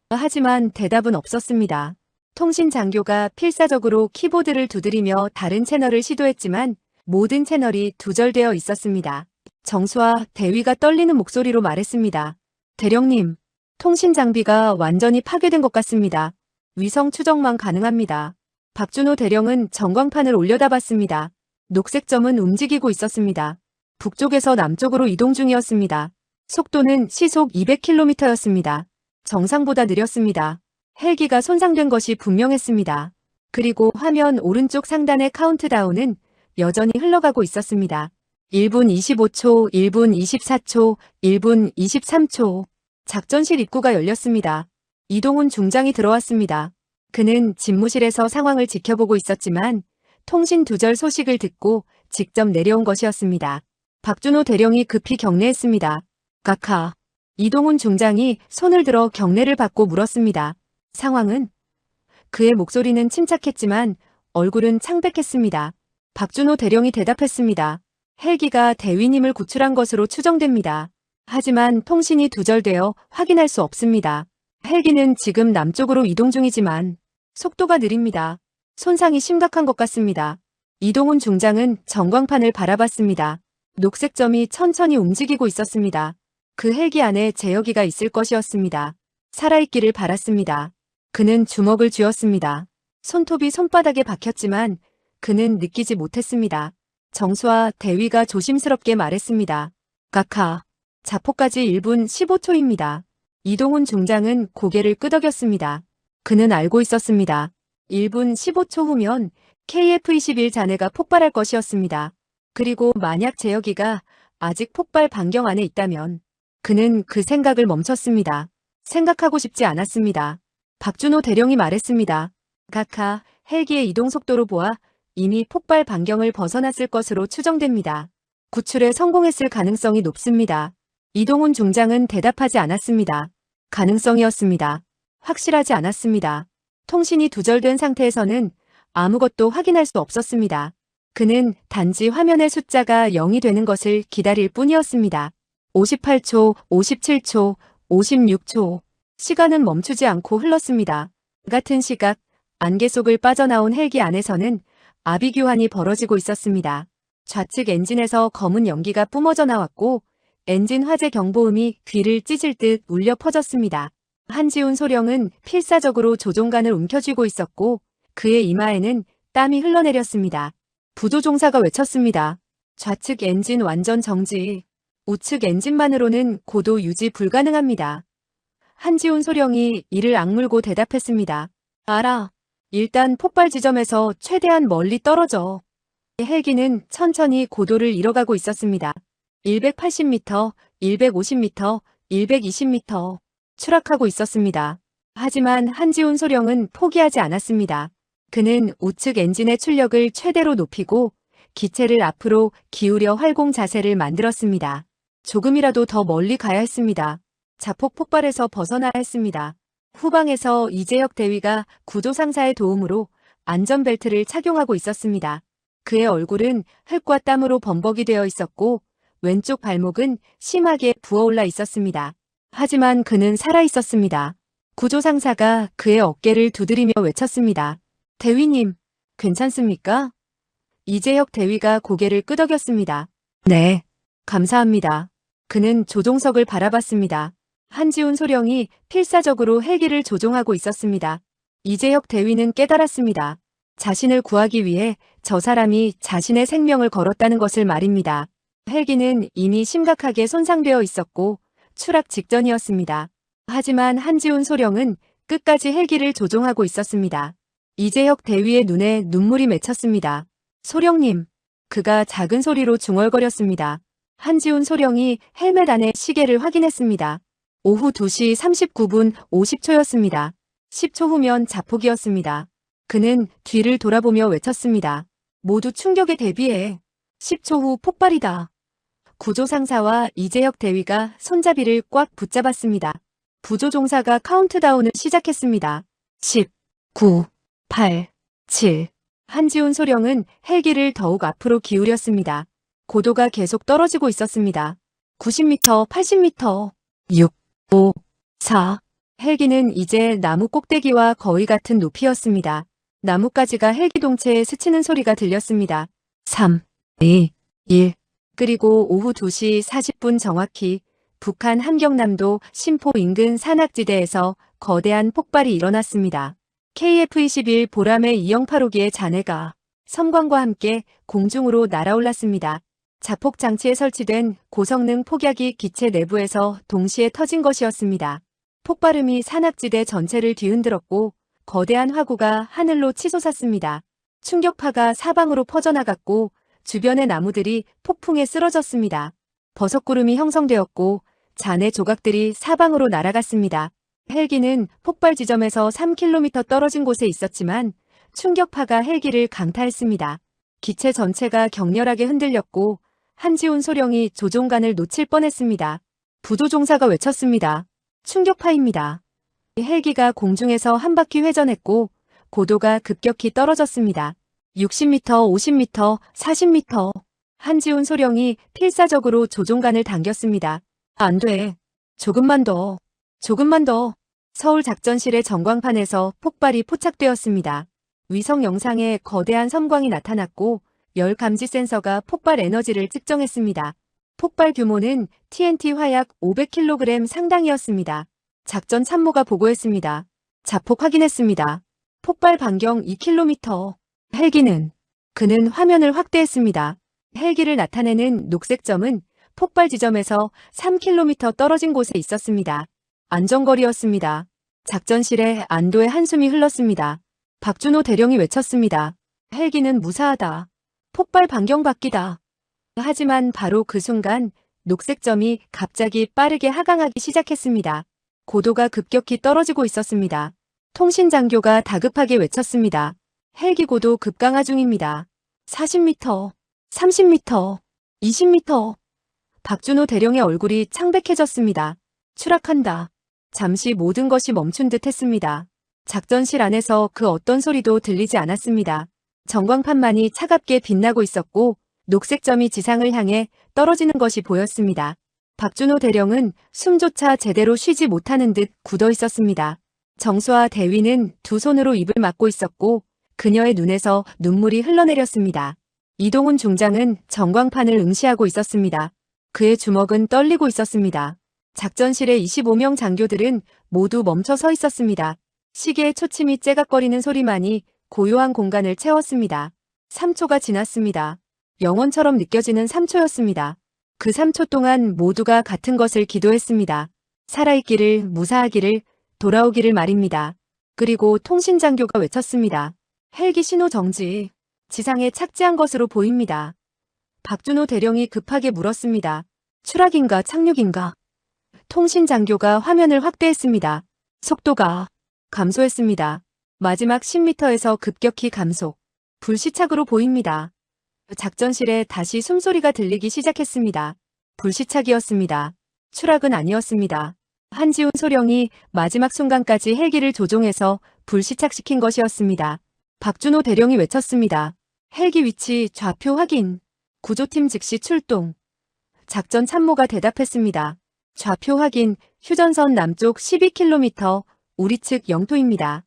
하지만 대답은 없었습니다. 통신 장교가 필사적으로 키보드를 두드리며 다른 채널을 시도했지만 모든 채널이 두절되어 있었습니다. 정수와 대위가 떨리는 목소리로 말했습니다. 대령님, 통신 장비가 완전히 파괴된 것 같습니다. 위성 추적만 가능합니다. 박준호 대령은 전광판을 올려다봤습니다. 녹색 점은 움직이고 있었습니다. 북쪽에서 남쪽으로 이동 중이었습니다. 속도는 시속 200km였습니다. 정상보다 느렸습니다. 헬기가 손상된 것이 분명했습니다. 그리고 화면 오른쪽 상단의 카운트다운은 여전히 흘러가고 있었습니다. 1분 25초, 1분 24초, 1분 23초. 작전실 입구가 열렸습니다. 이동훈 중장이 들어왔습니다. 그는 집무실에서 상황을 지켜보고 있었지만 통신 두절 소식을 듣고 직접 내려온 것이었습니다. 박준호 대령이 급히 경례했습니다. 각하. 이동훈 중장이 손을 들어 경례를 받고 물었습니다. 상황은? 그의 목소리는 침착했지만 얼굴은 창백했습니다. 박준호 대령이 대답했습니다. 헬기가 대위님을 구출한 것으로 추정됩니다. 하지만 통신이 두절되어 확인할 수 없습니다. 헬기는 지금 남쪽으로 이동 중이지만 속도가 느립니다. 손상이 심각한 것 같습니다. 이동훈 중장은 전광판을 바라봤습니다. 녹색 점이 천천히 움직이고 있었습니다. 그 헬기 안에 제어기가 있을 것이었습니다. 살아있기를 바랐습니다. 그는 주먹을 쥐었습니다. 손톱이 손바닥에 박혔지만 그는 느끼지 못했습니다. 정수와 대위가 조심스럽게 말했습니다. 각하, 자포까지 1분 15초입니다. 이동훈 중장은 고개를 끄덕였습니다. 그는 알고 있었습니다. 1분 15초 후면 KF-21 잔해가 폭발할 것이었습니다. 그리고 만약 제어기가 아직 폭발 반경 안에 있다면 그는 그 생각을 멈췄습니다. 생각하고 싶지 않았습니다. 박준호 대령이 말했습니다. 각하, 헬기의 이동 속도로 보아 이미 폭발 반경을 벗어났을 것으로 추정됩니다. 구출에 성공했을 가능성이 높습니다. 이동훈 중장은 대답하지 않았습니다. 가능성이었습니다. 확실하지 않았습니다. 통신이 두절된 상태에서는 아무것도 확인할 수 없었습니다. 그는 단지 화면의 숫자가 0이 되는 것을 기다릴 뿐이었습니다. 58초, 57초, 56초. 시간은 멈추지 않고 흘렀습니다. 같은 시각, 안개 속을 빠져나온 헬기 안에서는 아비규환이 벌어지고 있었습니다. 좌측 엔진에서 검은 연기가 뿜어져 나왔고 엔진 화재 경보음이 귀를 찢을 듯 울려 퍼졌습니다. 한지훈 소령은 필사적으로 조종관을 움켜쥐고 있었고 그의 이마에는 땀이 흘러내렸습니다. 부조종사가 외쳤습니다. 좌측 엔진 완전 정지. 우측 엔진만으로는 고도 유지 불가능합니다. 한지훈 소령이 이를 악물고 대답했습니다. 알아. 일단 폭발 지점에서 최대한 멀리 떨어져. 헬기는 천천히 고도를 잃어가고 있었습니다. 180m, 150m, 120m 추락하고 있었습니다. 하지만 한지훈 소령은 포기하지 않았습니다. 그는 우측 엔진의 출력을 최대로 높이고 기체를 앞으로 기울여 활공 자세를 만들었습니다. 조금이라도 더 멀리 가야 했습니다. 자폭 폭발에서 벗어나야 했습니다. 후방에서 이재혁 대위가 구조상사의 도움으로 안전벨트를 착용하고 있었습니다. 그의 얼굴은 흙과 땀으로 범벅이 되어 있었고 왼쪽 발목은 심하게 부어올라 있었습니다. 하지만 그는 살아있었습니다. 구조상사가 그의 어깨를 두드리며 외쳤습니다. 대위님, 괜찮습니까? 이재혁 대위가 고개를 끄덕였습니다. 네, 감사합니다. 그는 조종석을 바라봤습니다. 한지훈 소령이 필사적으로 헬기를 조종하고 있었습니다. 이재혁 대위는 깨달았습니다. 자신을 구하기 위해 저 사람이 자신의 생명을 걸었다는 것을 말입니다. 헬기는 이미 심각하게 손상되어 있었고 추락 직전이었습니다. 하지만 한지훈 소령은 끝까지 헬기를 조종하고 있었습니다. 이재혁 대위의 눈에 눈물이 맺혔습니다. 소령님, 그가 작은 소리로 중얼거렸습니다. 한지훈 소령이 헬멧 안에 시계를 확인했습니다. 오후 2시 39분 50초였습니다. 10초 후면 자폭이었습니다. 그는 뒤를 돌아보며 외쳤습니다. 모두 충격에 대비해. 10초 후 폭발이다. 구조상사와 이재혁 대위가 손잡이를 꽉 붙잡았습니다. 부조종사가 카운트다운을 시작했습니다. 10, 9, 8, 7. 한지훈 소령은 헬기를 더욱 앞으로 기울였습니다. 고도가 계속 떨어지고 있었습니다. 90m, 80m, 6, 5, 4. 헬기는 이제 나무 꼭대기와 거의 같은 높이였습니다. 나뭇가지가 헬기 동체에 스치는 소리가 들렸습니다. 3, 2, 1. 그리고 오후 2시 40분 정확히 북한 함경남도 신포 인근 산악지대에서 거대한 폭발이 일어났습니다. KF-21 보람의 이형 8호기의 잔해가 섬광과 함께 공중으로 날아올랐습니다. 자폭 장치에 설치된 고성능 폭약이 기체 내부에서 동시에 터진 것이었습니다. 폭발음이 산악지대 전체를 뒤흔들었고 거대한 화구가 하늘로 치솟았습니다. 충격파가 사방으로 퍼져나갔고 주변의 나무들이 폭풍에 쓰러졌습니다. 버섯구름이 형성되었고 잔해 조각들이 사방으로 날아갔습니다. 헬기는 폭발 지점에서 3km 떨어진 곳에 있었지만 충격파가 헬기를 강타했습니다. 기체 전체가 격렬하게 흔들렸고 한지훈 소령이 조종관을 놓칠 뻔했습니다. 부조종사가 외쳤습니다. 충격파입니다. 헬기가 공중에서 한 바퀴 회전했고 고도가 급격히 떨어졌습니다. 60m, 50m, 40m. 한지훈 소령이 필사적으로 조종관을 당겼습니다. 안 돼. 조금만 더. 조금만 더. 서울 작전실의 전광판에서 폭발이 포착되었습니다. 위성 영상에 거대한 섬광이 나타났고 열 감지 센서가 폭발 에너지를 측정했습니다. 폭발 규모는 TNT 화약 500kg 상당이었습니다. 작전 참모가 보고했습니다. 자폭 확인했습니다. 폭발 반경 2km. 그는 화면을 확대했습니다. 헬기를 나타내는 녹색 점은 폭발 지점에서 3km 떨어진 곳에 있었습니다. 안전거리였습니다. 작전실에 안도의 한숨이 흘렀습니다. 박준호 대령이 외쳤습니다. 헬기는 무사하다. 폭발 반경 바뀌다. 하지만 바로 그 순간 녹색 점이 갑자기 빠르게 하강하기 시작했습니다. 고도가 급격히 떨어지고 있었습니다. 통신 장교가 다급하게 외쳤습니다. 헬기 고도 급강하 중입니다. 40m, 30m, 20m. 박준호 대령의 얼굴이 창백해졌습니다. 추락한다. 잠시 모든 것이 멈춘 듯 했습니다. 작전실 안에서 그 어떤 소리도 들리지 않았습니다. 전광판만이 차갑게 빛나고 있었고 녹색 점이 지상을 향해 떨어지는 것이 보였습니다. 박준호 대령은 숨조차 제대로 쉬지 못하는 듯 굳어 있었습니다. 정수아 대위는 두 손으로 입을 막고 있었고 그녀의 눈에서 눈물이 흘러내렸습니다. 이동훈 중장은 전광판을 응시하고 있었습니다. 그의 주먹은 떨리고 있었습니다. 작전실의 25명 장교들은 모두 멈춰 서 있었습니다. 시계의 초침이 째각거리는 소리만이 고요한 공간을 채웠습니다. 3초가 지났습니다. 영원처럼 느껴지는 3초였습니다. 그 3초 동안 모두가 같은 것을 기도했습니다. 살아있기를, 무사하기를, 돌아오기를 말입니다. 그리고 통신장교가 외쳤습니다. 헬기 신호 정지. 지상에 착지한 것으로 보입니다. 박준호 대령이 급하게 물었습니다. 추락인가 착륙인가? 통신장교가 화면을 확대했습니다. 속도가 감소했습니다. 마지막 10m에서 급격히 감속. 불시착으로 보입니다. 작전실에 다시 숨소리가 들리기 시작했습니다. 불시착이었습니다. 추락은 아니었습니다. 한지훈 소령이 마지막 순간까지 헬기를 조종해서 불시착시킨 것이었습니다. 박준호 대령이 외쳤습니다. 헬기 위치 좌표 확인. 구조팀 즉시 출동. 작전 참모가 대답했습니다. 좌표 확인, 휴전선 남쪽 12km, 우리 측 영토입니다.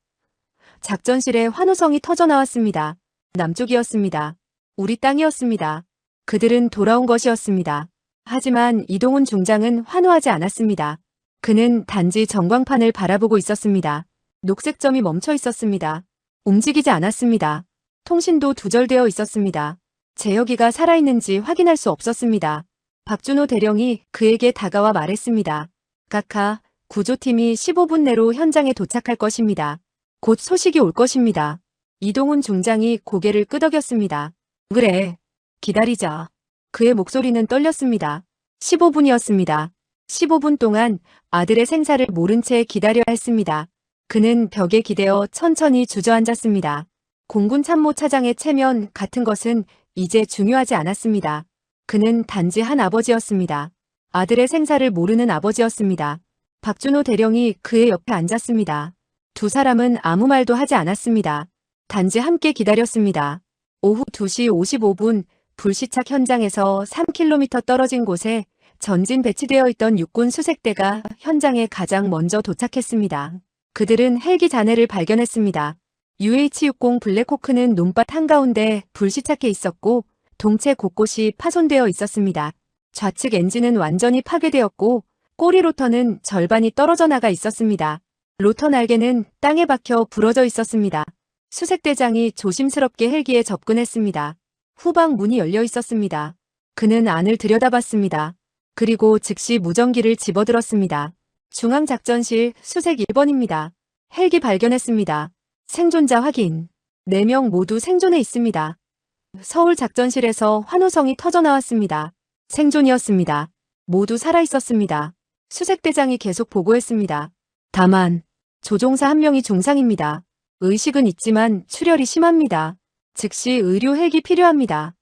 작전실에 환호성이 터져나왔습니다. 남쪽이었습니다. 우리 땅이었습니다. 그들은 돌아온 것이었습니다. 하지만 이동훈 중장은 환호하지 않았습니다. 그는 단지 전광판을 바라보고 있었습니다. 녹색 점이 멈춰 있었습니다. 움직이지 않았습니다. 통신도 두절되어 있었습니다. 제여기가 살아있는지 확인할 수 없었습니다. 박준호 대령이 그에게 다가와 말했습니다. 각하, 구조팀이 15분 내로 현장에 도착할 것입니다. 곧 소식이 올 것입니다. 이동훈 중장이 고개를 끄덕였습니다. 그래, 기다리자. 그의 목소리는 떨렸습니다. 15분이었습니다. 15분 동안 아들의 생사를 모른 채 기다려야 했습니다. 그는 벽에 기대어 천천히 주저앉았습니다. 공군 참모 차장의 체면 같은 것은 이제 중요하지 않았습니다. 그는 단지 한 아버지였습니다. 아들의 생사를 모르는 아버지였습니다. 박준호 대령이 그의 옆에 앉았습니다. 두 사람은 아무 말도 하지 않았습니다. 단지 함께 기다렸습니다. 오후 2시 55분 불시착 현장에서 3km 떨어진 곳에 전진 배치되어 있던 육군 수색대가 현장에 가장 먼저 도착했습니다. 그들은 헬기 잔해를 발견했습니다. UH-60 블랙호크는 논밭 한가운데 불시착해 있었고 동체 곳곳이 파손되어 있었습니다. 좌측 엔진은 완전히 파괴되었고 꼬리 로터는 절반이 떨어져 나가 있었습니다. 로터 날개는 땅에 박혀 부러져 있었습니다. 수색대장이 조심스럽게 헬기에 접근했습니다. 후방 문이 열려 있었습니다. 그는 안을 들여다봤습니다. 그리고 즉시 무전기를 집어들었습니다. 중앙작전실 수색 1번입니다. 헬기 발견했습니다. 생존자 확인. 4명 모두 생존해 있습니다. 서울 작전실에서 환호성이 터져 나왔습니다. 생존이었습니다. 모두 살아있었습니다. 수색대장이 계속 보고했습니다. 다만 조종사 1명이 중상입니다. 의식은 있지만 출혈이 심합니다. 즉시 의료 헬기 필요합니다.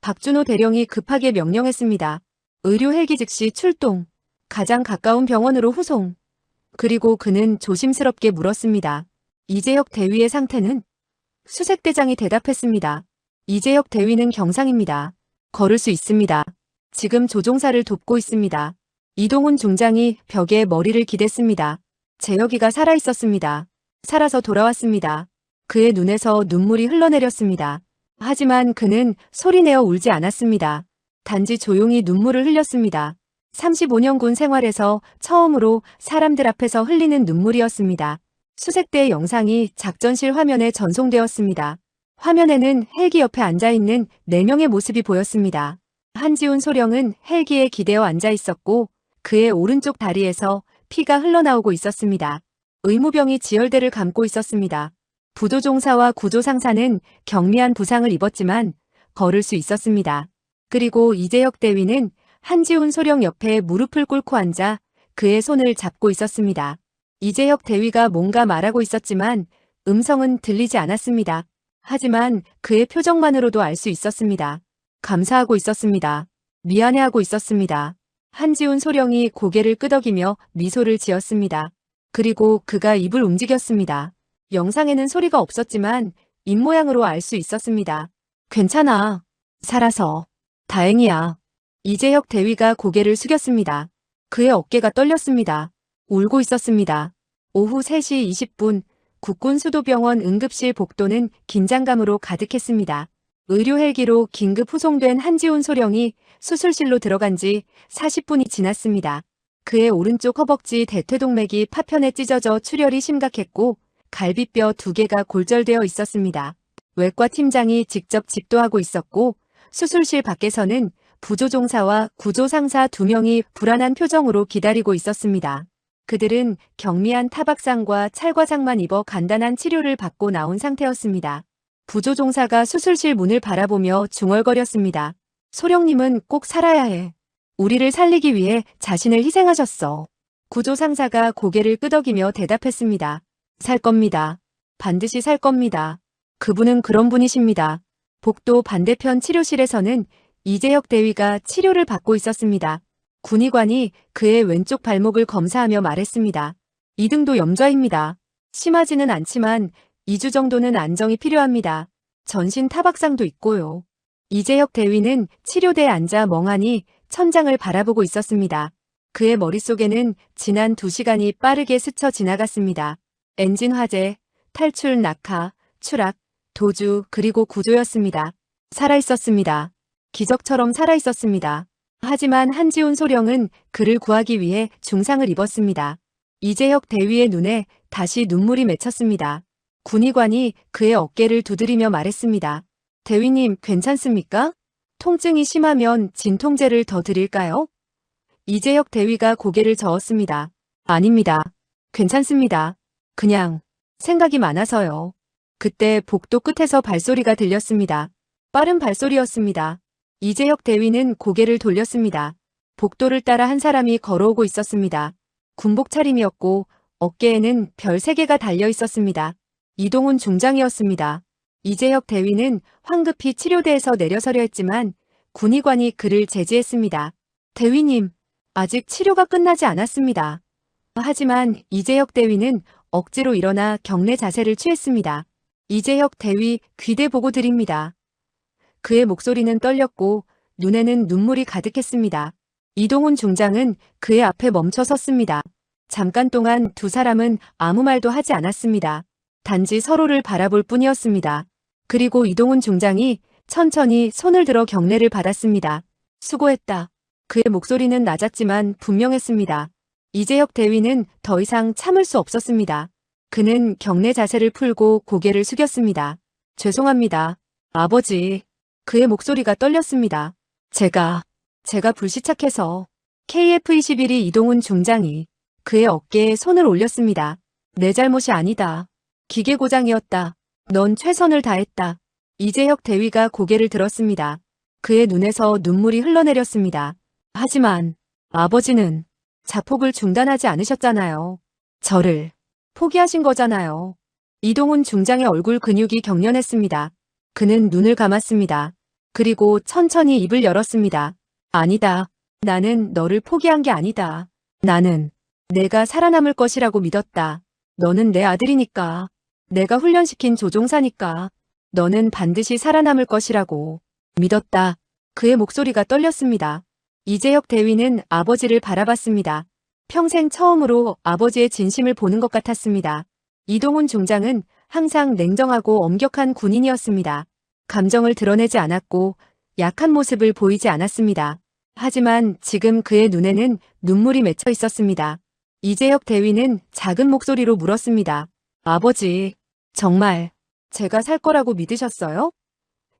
박준호 대령이 급하게 명령했습니다. 의료 헬기 즉시 출동. 가장 가까운 병원으로 후송. 그리고 그는 조심스럽게 물었습니다. 이재혁 대위의 상태는? 수색대장이 대답했습니다. 이재혁 대위는 경상입니다. 걸을 수 있습니다. 지금 조종사를 돕고 있습니다. 이동훈 중장이 벽에 머리를 기댔습니다. 재혁이가 살아있었습니다. 살아서 돌아왔습니다. 그의 눈에서 눈물이 흘러내렸습니다. 하지만 그는 소리내어 울지 않았습니다. 단지 조용히 눈물을 흘렸습니다. 35년 군 생활에서 처음으로 사람들 앞에서 흘리는 눈물이었습니다. 수색대의 영상이 작전실 화면에 전송되었습니다. 화면에는 헬기 옆에 앉아있는 4명의 모습이 보였습니다. 한지훈 소령은 헬기에 기대어 앉아있었고 그의 오른쪽 다리에서 피가 흘러나오고 있었습니다. 의무병이 지열대를 감고 있었습니다. 부조종사와 구조상사는 경미한 부상을 입었지만 걸을 수 있었습니다. 그리고 이재혁 대위는 한지훈 소령 옆에 무릎을 꿇고 앉아 그의 손을 잡고 있었습니다. 이재혁 대위가 뭔가 말하고 있었지만 음성은 들리지 않았습니다. 하지만 그의 표정만으로도 알 수 있었습니다. 감사하고 있었습니다. 미안해하고 있었습니다. 한지훈 소령이 고개를 끄덕이며 미소를 지었습니다. 그리고 그가 입을 움직였습니다. 영상에는 소리가 없었지만 입모양으로 알 수 있었습니다. 괜찮아. 살아서. 다행이야. 이재혁 대위가 고개를 숙였습니다. 그의 어깨가 떨렸습니다. 울고 있었습니다. 오후 3시 20분 국군수도병원 응급실 복도는 긴장감으로 가득했습니다. 의료 헬기로 긴급 후송된 한지훈 소령이 수술실로 들어간 지 40분이 지났습니다. 그의 오른쪽 허벅지 대퇴동맥이 파편에 찢어져 출혈이 심각했고 갈비뼈 2개가 골절되어 있었습니다. 외과 팀장이 직접 집도하고 있었고 수술실 밖에서는 부조종사와 구조상사 2명이 불안한 표정으로 기다리고 있었습니다. 그들은 경미한 타박상과 찰과상만 입어 간단한 치료를 받고 나온 상태였습니다. 부조종사가 수술실 문을 바라보며 중얼거렸습니다. 소령님은 꼭 살아야 해. 우리를 살리기 위해 자신을 희생하셨어. 구조상사가 고개를 끄덕이며 대답했습니다. 살 겁니다. 반드시 살 겁니다. 그분은 그런 분이십니다. 복도 반대편 치료실에서는 이재혁 대위가 치료를 받고 있었습니다. 군의관이 그의 왼쪽 발목을 검사하며 말했습니다. 이등도 염좌입니다. 심하지는 않지만 2주 정도는 안정이 필요합니다. 전신 타박상도 있고요. 이재혁 대위는 치료대에 앉아 멍하니 천장을 바라보고 있었습니다. 그의 머릿속에는 지난 2시간이 빠르게 스쳐 지나갔습니다. 엔진 화재, 탈출 낙하, 추락, 도주 그리고 구조였습니다. 살아있었습니다. 기적처럼 살아있었습니다. 하지만 한지훈 소령은 그를 구하기 위해 중상을 입었습니다. 이재혁 대위의 눈에 다시 눈물이 맺혔습니다. 군의관이 그의 어깨를 두드리며 말했습니다. 대위님 괜찮습니까? 통증이 심하면 진통제를 더 드릴까요? 이재혁 대위가 고개를 저었습니다. 아닙니다. 괜찮습니다. 그냥 생각이 많아서요. 그때 복도 끝에서 발소리가 들렸습니다. 빠른 발소리였습니다. 이재혁 대위는 고개를 돌렸습니다. 복도를 따라 한 사람이 걸어오고 있었습니다. 군복 차림이었고 어깨에는 별 3개가 달려 있었습니다. 이동훈 중장이었습니다. 이재혁 대위는 황급히 치료대에서 내려서려 했지만 군의관이 그를 제지했습니다. 대위님, 아직 치료가 끝나지 않았습니다. 하지만 이재혁 대위는 억지로 일어나 경례 자세를 취했습니다. 이재혁 대위 귀대 보고 드립니다. 그의 목소리는 떨렸고 눈에는 눈물이 가득했습니다. 이동훈 중장은 그의 앞에 멈춰 섰습니다. 잠깐 동안 2 사람은 아무 말도 하지 않았습니다. 단지 서로를 바라볼 뿐이었습니다. 그리고 이동훈 중장이 천천히 손을 들어 경례를 받았습니다. 수고했다. 그의 목소리는 낮았지만 분명했습니다. 이재혁 대위는 더 이상 참을 수 없었습니다. 그는 경례 자세를 풀고 고개를 숙였습니다. 죄송합니다. 아버지. 그의 목소리가 떨렸습니다. 제가 불시착해서 KF-21이 이동훈 중장이 그의 어깨에 손을 올렸습니다. 내 잘못이 아니다. 기계 고장이었다. 넌 최선을 다했다. 이재혁 대위가 고개를 들었습니다. 그의 눈에서 눈물이 흘러내렸습니다. 하지만 아버지는 자폭을 중단하지 않으셨잖아요. 저를 포기하신 거잖아요. 이동훈 중장의 얼굴 근육이 경련했습니다. 그는 눈을 감았습니다. 그리고 천천히 입을 열었습니다. 아니다. 나는 너를 포기한 게 아니다. 나는 내가 살아남을 것이라고 믿었다. 너는 내 아들이니까. 내가 훈련시킨 조종사니까. 너는 반드시 살아남을 것이라고 믿었다. 그의 목소리가 떨렸습니다. 이재혁 대위는 아버지를 바라봤습니다. 평생 처음으로 아버지의 진심을 보는 것 같았습니다. 이동훈 중장은 항상 냉정하고 엄격한 군인이었습니다. 감정을 드러내지 않았고 약한 모습을 보이지 않았습니다. 하지만 지금 그의 눈에는 눈물이 맺혀 있었습니다. 이재혁 대위는 작은 목소리로 물었습니다. 아버지, 정말 제가 살 거라고 믿으셨어요?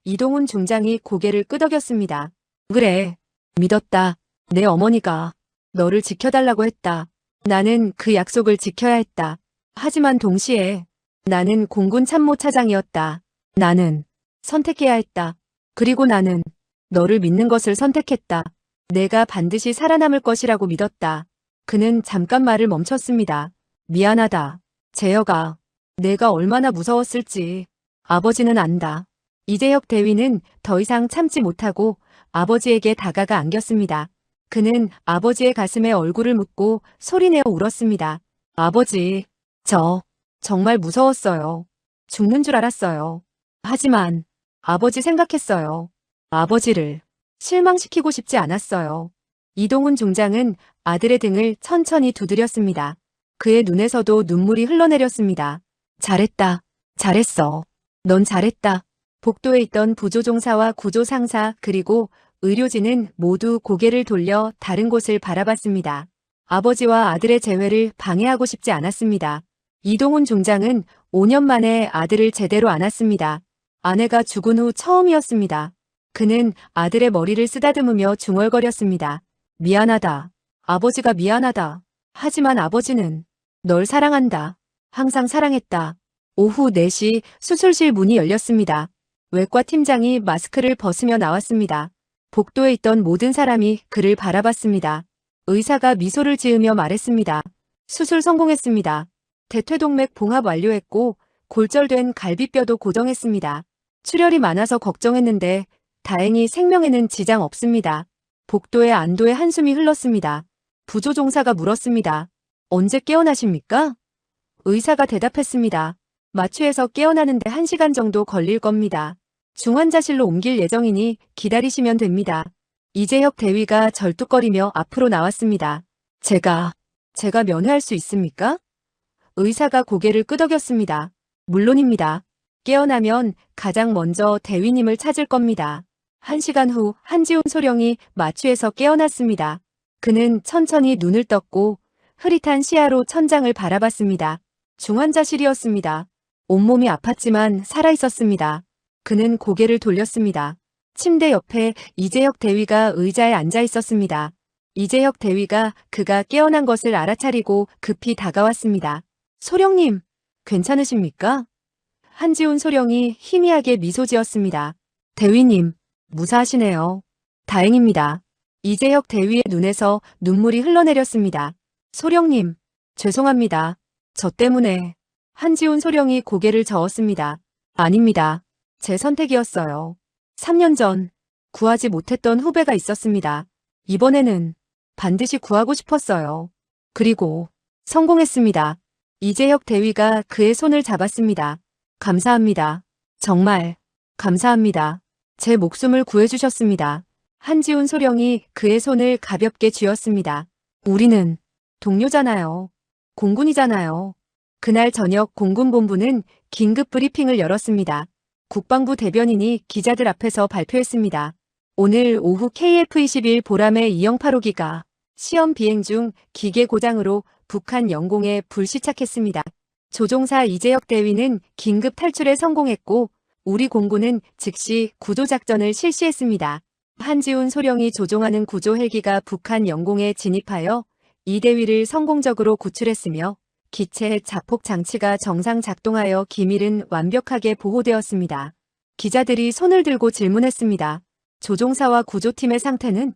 이동훈 중장이 고개를 끄덕였습니다. 그래, 믿었다. 내 어머니가 너를 지켜달라고 했다. 나는 그 약속을 지켜야 했다. 하지만 동시에 나는 공군 참모차장이었다. 나는 선택해야 했다. 그리고 나는 너를 믿는 것을 선택했다. 내가 반드시 살아남을 것이라고 믿었다. 그는 잠깐 말을 멈췄습니다. 미안하다. 재혁아. 내가 얼마나 무서웠을지 아버지는 안다. 이재혁 대위는 더 이상 참지 못하고 아버지에게 다가가 안겼습니다. 그는 아버지의 가슴에 얼굴을 묻고 소리내어 울었습니다. 아버지, 저 정말 무서웠어요. 죽는 줄 알았어요. 하지만 아버지 생각했어요. 아버지를 실망시키고 싶지 않았어요. 이동훈 중장은 아들의 등을 천천히 두드렸습니다. 그의 눈에서도 눈물이 흘러내렸습니다. 잘했다. 잘했어. 넌 잘했다. 복도에 있던 부조종사와 구조상사 그리고 의료진은 모두 고개를 돌려 다른 곳을 바라봤습니다. 아버지와 아들의 재회를 방해하고 싶지 않았습니다. 이동훈 중장은 5년 만에 아들을 제대로 안았습니다. 아내가 죽은 후 처음이었습니다. 그는 아들의 머리를 쓰다듬으며 중얼거렸습니다. 미안하다. 아버지가 미안하다. 하지만 아버지는 널 사랑한다. 항상 사랑했다. 오후 4시 수술실 문이 열렸습니다. 외과 팀장이 마스크를 벗으며 나왔습니다. 복도에 있던 모든 사람이 그를 바라봤습니다. 의사가 미소를 지으며 말했습니다. 수술 성공했습니다. 대퇴동맥 봉합 완료했고 골절된 갈비뼈도 고정했습니다. 출혈이 많아서 걱정했는데 다행히 생명에는 지장 없습니다. 복도에 안도의 한숨이 흘렀습니다. 부조종사가 물었습니다. 언제 깨어나십니까? 의사가 대답했습니다. 마취해서 깨어나는데 1시간 정도 걸릴 겁니다. 중환자실로 옮길 예정이니 기다리시면 됩니다. 이재혁 대위가 절뚝거리며 앞으로 나왔습니다. 제가 면회할 수 있습니까? 의사가 고개를 끄덕였습니다. 물론입니다. 깨어나면 가장 먼저 대위님을 찾을 겁니다. 1시간 후 한지훈 소령이 마취해서 깨어났습니다. 그는 천천히 눈을 떴고 흐릿한 시야로 천장을 바라봤습니다. 중환자실이었습니다. 온몸이 아팠지만 살아있었습니다. 그는 고개를 돌렸습니다. 침대 옆에 이재혁 대위가 의자에 앉아 있었습니다. 이재혁 대위가 그가 깨어난 것을 알아차리고 급히 다가왔습니다. 소령님, 괜찮으십니까? 한지훈 소령이 희미하게 미소 지었습니다. 대위님, 무사하시네요. 다행입니다. 이재혁 대위의 눈에서 눈물이 흘러내렸습니다. 소령님, 죄송합니다. 저 때문에. 한지훈 소령이 고개를 저었습니다. 아닙니다. 제 선택이었어요. 3년 전 구하지 못했던 후배가 있었습니다. 이번에는 반드시 구하고 싶었어요. 그리고 성공했습니다. 이재혁 대위가 그의 손을 잡았습니다. 감사합니다. 정말 감사합니다. 제 목숨을 구해주셨습니다. 한지훈 소령이 그의 손을 가볍게 쥐었습니다. 우리는 동료잖아요. 공군이잖아요. 그날 저녁 공군본부는 긴급 브리핑을 열었습니다. 국방부 대변인이 기자들 앞에서 발표했습니다. 오늘 오후 KF-21 보람의 이형 8호기가 시험 비행 중 기계 고장으로 북한 영공에 불시착했습니다. 조종사 이재혁 대위는 긴급 탈출에 성공했고 우리 공군은 즉시 구조작전을 실시했습니다. 한지훈 소령이 조종하는 구조 헬기가 북한 영공에 진입하여 이 대위를 성공적으로 구출했으며 기체 자폭 장치가 정상 작동하여 기밀은 완벽하게 보호되었습니다. 기자들이 손을 들고 질문했습니다. 조종사와 구조팀의 상태는?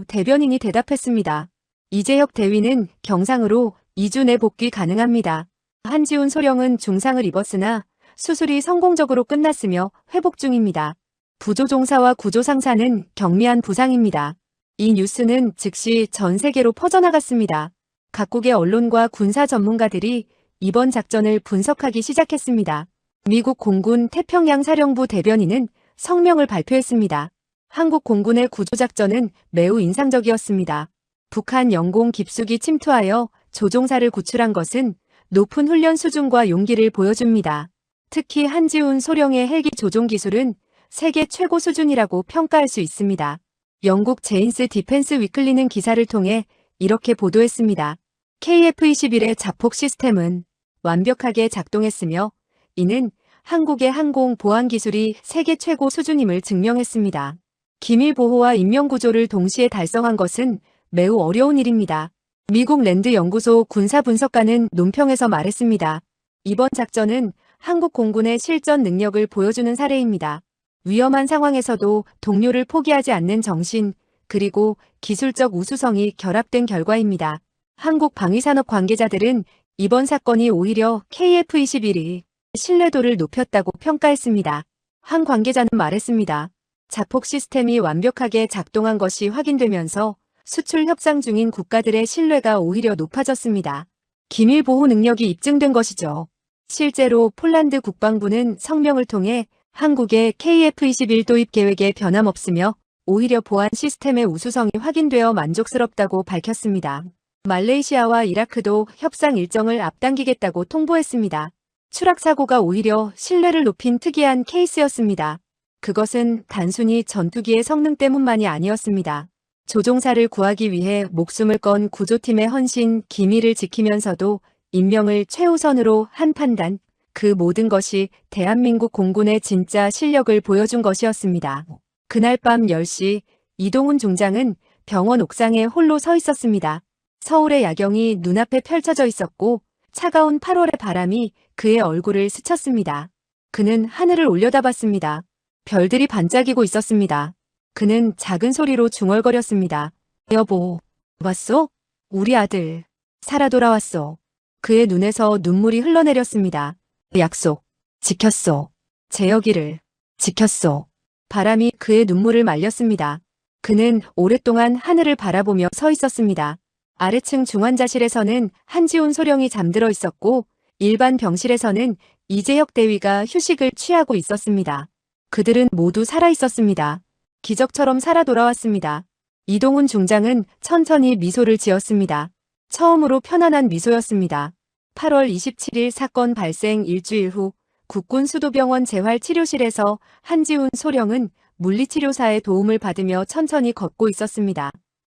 대변인이 대답했습니다. 이재혁 대위는 경상으로 2주 내 복귀 가능합니다. 한지훈 소령은 중상을 입었으나 수술이 성공적으로 끝났으며 회복 중입니다. 부조종사와 구조상사는 경미한 부상입니다. 이 뉴스는 즉시 전 세계로 퍼져나갔습니다. 각국의 언론과 군사 전문가들이 이번 작전을 분석하기 시작했습니다. 미국 공군 태평양 사령부 대변인은 성명을 발표했습니다. 한국 공군의 구조작전은 매우 인상적이었습니다. 북한 영공 깊숙이 침투하여 조종사를 구출한 것은 높은 훈련 수준과 용기를 보여줍니다. 특히 한지훈 소령의 헬기 조종 기술은 세계 최고 수준이라고 평가할 수 있습니다. 영국 제인스 디펜스 위클리는 기사를 통해 이렇게 보도했습니다. KF-21의 자폭 시스템은 완벽하게 작동했으며 이는 한국의 항공 보안 기술이 세계 최고 수준임을 증명했습니다. 기밀 보호와 인명 구조를 동시에 달성한 것은 매우 어려운 일입니다. 미국 랜드 연구소 군사 분석가는 논평에서 말했습니다. 이번 작전은 한국 공군의 실전 능력을 보여주는 사례입니다. 위험한 상황에서도 동료를 포기하지 않는 정신, 그리고 기술적 우수성이 결합된 결과입니다. 한국 방위산업 관계자들은 이번 사건이 오히려 KF-21이 신뢰도를 높였다고 평가했습니다. 한 관계자는 말했습니다. 자폭 시스템이 완벽하게 작동한 것이 확인되면서 수출 협상 중인 국가들의 신뢰가 오히려 높아졌습니다. 기밀 보호 능력이 입증된 것이죠. 실제로 폴란드 국방부는 성명을 통해 한국의 KF-21 도입 계획에 변함없으며 오히려 보안 시스템의 우수성이 확인되어 만족스럽다고 밝혔습니다. 말레이시아와 이라크도 협상 일정을 앞당기겠다고 통보했습니다. 추락 사고가 오히려 신뢰를 높인 특이한 케이스였습니다. 그것은 단순히 전투기의 성능 때문만이 아니었습니다. 조종사를 구하기 위해 목숨을 건 구조팀의 헌신, 기밀을 지키면서도 인명을 최우선으로 한 판단, 그 모든 것이 대한민국 공군의 진짜 실력을 보여준 것이었습니다. 그날 밤 10시 이동훈 중장은 병원 옥상에 홀로 서 있었습니다. 서울의 야경이 눈앞에 펼쳐져 있었고 차가운 8월의 바람이 그의 얼굴을 스쳤습니다. 그는 하늘을 올려다봤습니다. 별들이 반짝이고 있었습니다. 그는 작은 소리로 중얼거렸습니다. 여보, 왔어? 우리 아들, 살아 돌아왔어. 그의 눈에서 눈물이 흘러내렸습니다. 약속, 지켰어. 재혁이를, 지켰어. 바람이 그의 눈물을 말렸습니다. 그는 오랫동안 하늘을 바라보며 서 있었습니다. 아래층 중환자실에서는 한지훈 소령이 잠들어 있었고 일반 병실에서는 이재혁 대위가 휴식을 취하고 있었습니다. 그들은 모두 살아 있었습니다. 기적처럼 살아 돌아왔습니다. 이동훈 중장은 천천히 미소를 지었습니다. 처음으로 편안한 미소였습니다. 8월 27일 사건 발생 일주일 후 국군 수도병원 재활치료실에서 한지훈 소령은 물리치료사의 도움을 받으며 천천히 걷고 있었습니다.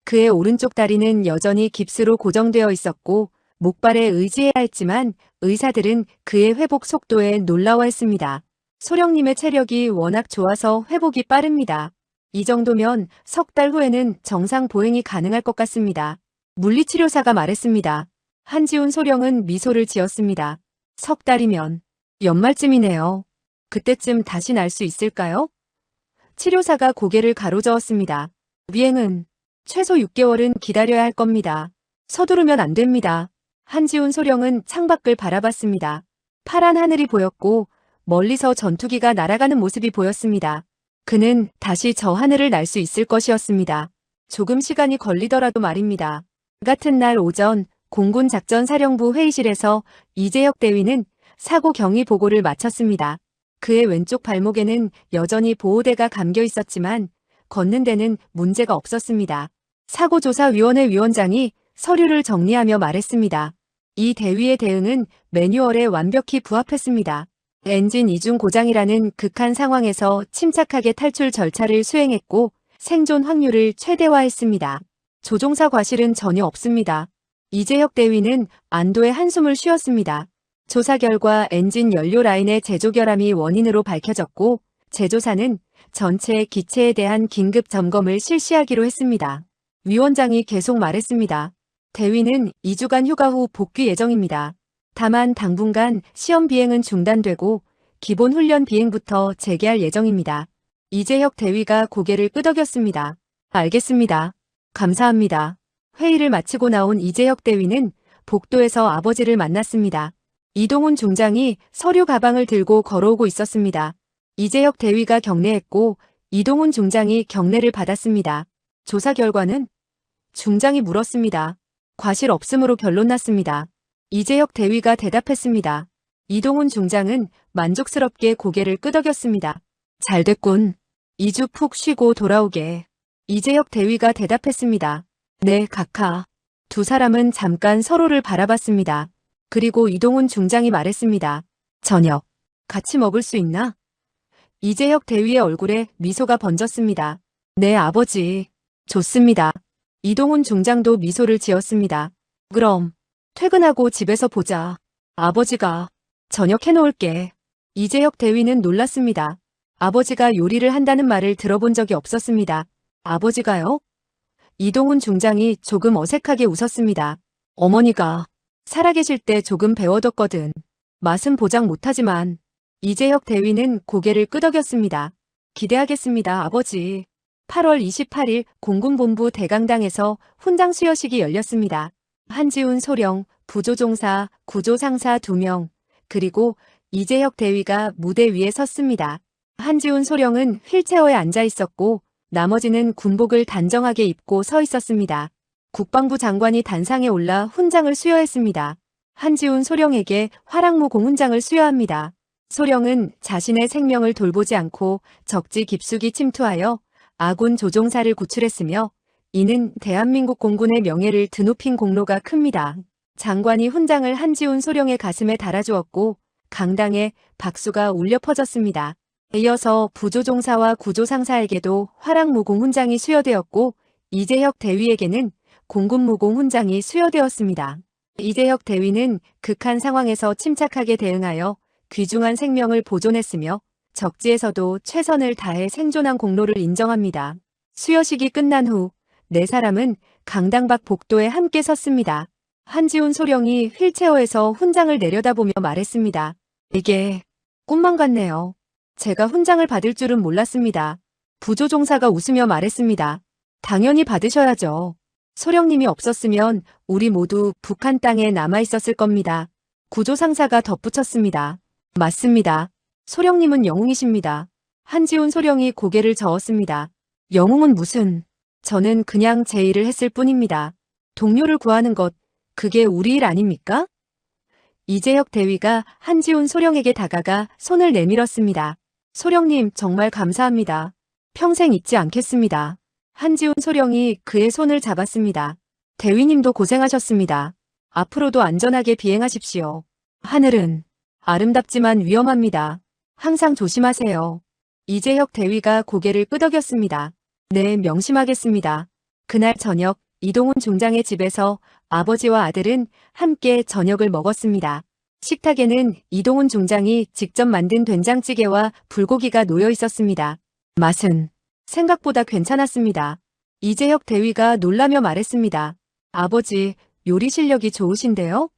그의 오른쪽 다리는 여전히 깁스로 고정되어 있었고 목발에 의지해야 했지만 의사들은 그의 회복 속도에 놀라워했습니다. 소령님의 체력이 워낙 좋아서 회복이 빠릅니다. 이 정도면 석 달 후에는 정상 보행이 가능할 것 같습니다. 물리치료사가 말했습니다. 한지훈 소령은 미소를 지었습니다. 석 달이면 연말쯤이네요. 그때쯤 다시 날 수 있을까요? 치료사가 고개를 가로저었습니다. 비행은 최소 6개월은 기다려야 할 겁니다. 서두르면 안 됩니다. 한지훈 소령은 창밖을 바라봤습니다. 파란 하늘이 보였고 멀리서 전투기가 날아가는 모습이 보였습니다. 그는 다시 저 하늘을 날 수 있을 것이었습니다. 조금 시간이 걸리더라도 말입니다. 같은 날 오전 공군 작전사령부 회의실에서 이재혁 대위는 사고 경위 보고를 마쳤습니다. 그의 왼쪽 발목에는 여전히 보호대가 감겨 있었지만 걷는 데는 문제가 없었습니다. 사고조사위원회 위원장이 서류를 정리하며 말했습니다. 이 대위의 대응은 매뉴얼에 완벽히 부합했습니다. 엔진 이중 고장이라는 극한 상황에서 침착하게 탈출 절차를 수행했고 생존 확률을 최대화했습니다. 조종사 과실은 전혀 없습니다. 이재혁 대위는 안도의 한숨을 쉬었습니다. 조사 결과 엔진 연료 라인의 제조 결함이 원인으로 밝혀졌고 제조사는 전체 기체에 대한 긴급 점검을 실시하기로 했습니다. 위원장이 계속 말했습니다. 대위는 2주간 휴가 후 복귀 예정입니다. 다만 당분간 시험 비행은 중단되고 기본 훈련 비행부터 재개할 예정입니다. 이재혁 대위가 고개를 끄덕였습니다. 알겠습니다. 감사합니다. 회의를 마치고 나온 이재혁 대위는 복도에서 아버지를 만났습니다. 이동훈 중장이 서류 가방을 들고 걸어오고 있었습니다. 이재혁 대위가 경례했고 이동훈 중장이 경례를 받았습니다. 조사 결과는? 중장이 물었습니다. 과실 없음으로 결론 났습니다. 이재혁 대위가 대답했습니다. 이동훈 중장은 만족스럽게 고개를 끄덕였습니다. 잘 됐군. 2주 푹 쉬고 돌아오게. 이재혁 대위가 대답했습니다. 네, 각하. 두 사람은 잠깐 서로를 바라봤습니다. 그리고 이동훈 중장이 말했습니다. 저녁, 같이 먹을 수 있나? 이재혁 대위의 얼굴에 미소가 번졌습니다. 네, 아버지. 좋습니다. 이동훈 중장도 미소를 지었습니다. 그럼 퇴근하고 집에서 보자. 아버지가 저녁 해놓을게. 이재혁 대위는 놀랐습니다. 아버지가 요리를 한다는 말을 들어본 적이 없었습니다. 아버지가요? 이동훈 중장이 조금 어색하게 웃었습니다. 어머니가 살아계실 때 조금 배워뒀거든. 맛은 보장 못하지만. 이재혁 대위는 고개를 끄덕였습니다. 기대하겠습니다, 아버지. 8월 28일 공군본부 대강당에서 훈장 수여식이 열렸습니다. 한지훈 소령, 부조종사, 구조상사 2명, 그리고 이재혁 대위가 무대 위에 섰습니다. 한지훈 소령은 휠체어에 앉아 있었고 나머지는 군복을 단정하게 입고 서 있었습니다. 국방부 장관이 단상에 올라 훈장을 수여했습니다. 한지훈 소령에게 화랑무 공훈장을 수여합니다. 소령은 자신의 생명을 돌보지 않고 적지 깊숙이 침투하여 아군 조종사를 구출했으며 이는 대한민국 공군의 명예를 드높인 공로가 큽니다. 장관이 훈장을 한지훈 소령의 가슴에 달아주었고 강당에 박수가 울려 퍼졌습니다. 이어서 부조종사와 구조상사에게도 화랑무공 훈장이 수여되었고 이재혁 대위에게는 공군무공 훈장이 수여되었습니다. 이재혁 대위는 극한 상황에서 침착하게 대응하여 귀중한 생명을 보존했으며 적지에서도 최선을 다해 생존한 공로를 인정합니다. 수여식이 끝난 후 네 사람은 강당 밖 복도에 함께 섰습니다. 한지훈 소령이 휠체어에서 훈장을 내려다보며 말했습니다. 이게 꿈만 같네요. 제가 훈장을 받을 줄은 몰랐습니다. 부조종사가 웃으며 말했습니다. 당연히 받으셔야죠. 소령님이 없었으면 우리 모두 북한 땅에 남아있었을 겁니다. 구조상사가 덧붙였습니다. 맞습니다. 소령님은 영웅이십니다. 한지훈 소령이 고개를 저었습니다. 영웅은 무슨... 저는 그냥 제 일을 했을 뿐입니다. 동료를 구하는 것, 그게 우리 일 아닙니까? 이재혁 대위가 한지훈 소령에게 다가가 손을 내밀었습니다. 소령님 정말 감사합니다. 평생 잊지 않겠습니다. 한지훈 소령이 그의 손을 잡았습니다. 대위님도 고생하셨습니다. 앞으로도 안전하게 비행하십시오. 하늘은 아름답지만 위험합니다. 항상 조심하세요. 이재혁 대위가 고개를 끄덕였습니다. 네, 명심하겠습니다. 그날 저녁 이동훈 중장의 집에서 아버지와 아들은 함께 저녁을 먹었습니다. 식탁에는 이동훈 중장이 직접 만든 된장찌개와 불고기가 놓여 있었습니다. 맛은 생각보다 괜찮았습니다. 이재혁 대위가 놀라며 말했습니다. 아버지, 요리 실력이 좋으신데요?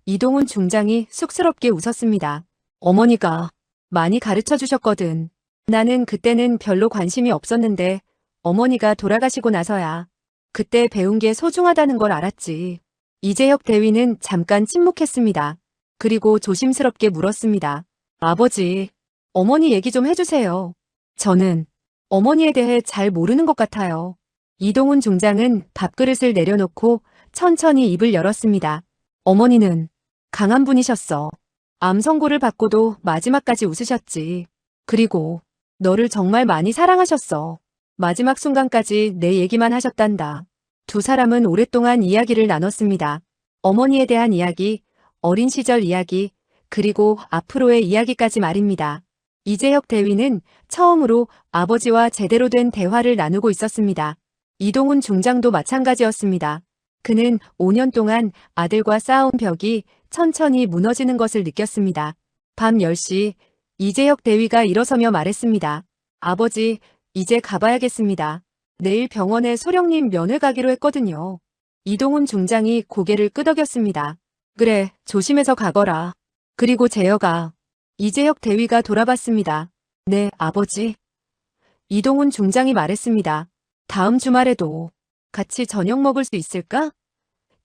이동훈 중장이 쑥스럽게 웃었습니다. 어머니가 많이 가르쳐 주셨거든. 나는 그때는 별로 관심이 없었는데 어머니가 돌아가시고 나서야 그때 배운 게 소중하다는 걸 알았지. 이재혁 대위는 잠깐 침묵했습니다. 그리고 조심스럽게 물었습니다. 아버지, 어머니 얘기 좀 해주세요. 저는 어머니에 대해 잘 모르는 것 같아요. 이동훈 중장은 밥그릇을 내려놓고 천천히 입을 열었습니다. 어머니는 강한 분이셨어. 암 선고를 받고도 마지막까지 웃으셨지. 그리고 너를 정말 많이 사랑하셨어. 마지막 순간까지 내 얘기만 하셨단다. 두 사람은 오랫동안 이야기를 나눴습니다. 어머니에 대한 이야기, 어린 시절 이야기, 그리고 앞으로의 이야기까지 말입니다. 이재혁 대위는 처음으로 아버지와 제대로 된 대화를 나누고 있었습니다. 이동훈 중장도 마찬가지였습니다. 그는 5년 동안 아들과 쌓아온 벽이 천천히 무너지는 것을 느꼈습니다. 밤 10시 이재혁 대위가 일어서며 말했습니다. 아버지, 이제 가봐야겠습니다. 내일 병원에 소령님 면회 가기로 했거든요. 이동훈 중장이 고개를 끄덕였습니다. 그래, 조심해서 가거라. 그리고 재혁아. 이재혁 대위가 돌아봤습니다. 네, 아버지. 이동훈 중장이 말했습니다. 다음 주말에도 같이 저녁 먹을 수 있을까?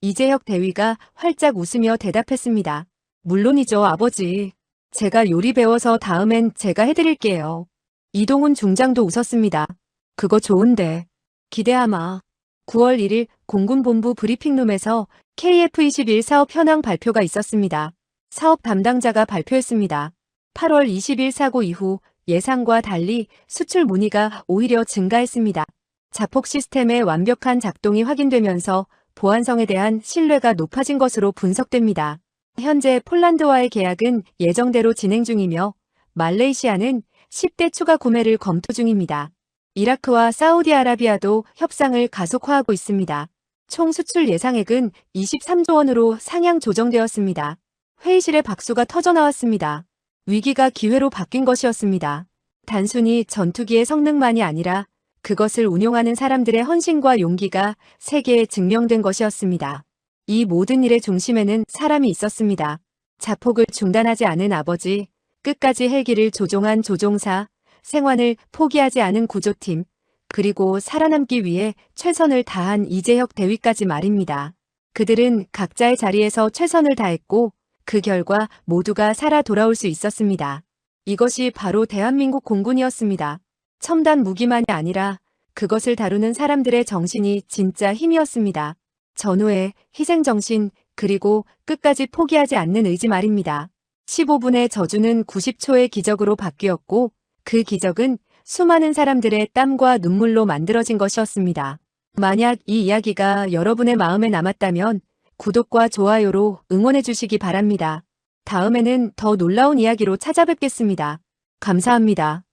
이재혁 대위가 활짝 웃으며 대답했습니다. 물론이죠, 아버지. 제가 요리 배워서 다음엔 제가 해드릴게요. 이동훈 중장도 웃었습니다. 그거 좋은데. 기대하마. 9월 1일 공군본부 브리핑룸에서 KF-21 사업 현황 발표가 있었습니다. 사업 담당자가 발표했습니다. 8월 20일 사고 이후 예상과 달리 수출 문의가 오히려 증가했습니다. 자폭 시스템의 완벽한 작동이 확인되면서 보안성에 대한 신뢰가 높아진 것으로 분석됩니다. 현재 폴란드와의 계약은 예정대로 진행 중이며 말레이시아는 10대 추가 구매를 검토 중입니다. 이라크와 사우디아라비아도 협상을 가속화하고 있습니다. 총 수출 예상액은 23조 원으로 상향 조정되었습니다. 회의실에 박수가 터져나왔습니다. 위기가 기회로 바뀐 것이었습니다. 단순히 전투기의 성능만이 아니라 그것을 운용하는 사람들의 헌신과 용기가 세계에 증명된 것이었습니다. 이 모든 일의 중심에는 사람이 있었습니다. 자폭을 중단하지 않은 아버지, 끝까지 헬기를 조종한 조종사, 생환을 포기하지 않은 구조팀, 그리고 살아남기 위해 최선을 다한 이재혁 대위까지 말입니다. 그들은 각자의 자리에서 최선을 다했고 그 결과 모두가 살아 돌아올 수 있었습니다. 이것이 바로 대한민국 공군이었습니다. 첨단 무기만이 아니라 그것을 다루는 사람들의 정신이 진짜 힘이었습니다. 전후의 희생정신, 그리고 끝까지 포기하지 않는 의지 말입니다. 15분의 저주는 90초의 기적으로 바뀌었고 그 기적은 수많은 사람들의 땀과 눈물로 만들어진 것이었습니다. 만약 이 이야기가 여러분의 마음에 남았다면 구독과 좋아요로 응원해 주시기 바랍니다. 다음에는 더 놀라운 이야기로 찾아뵙겠습니다. 감사합니다.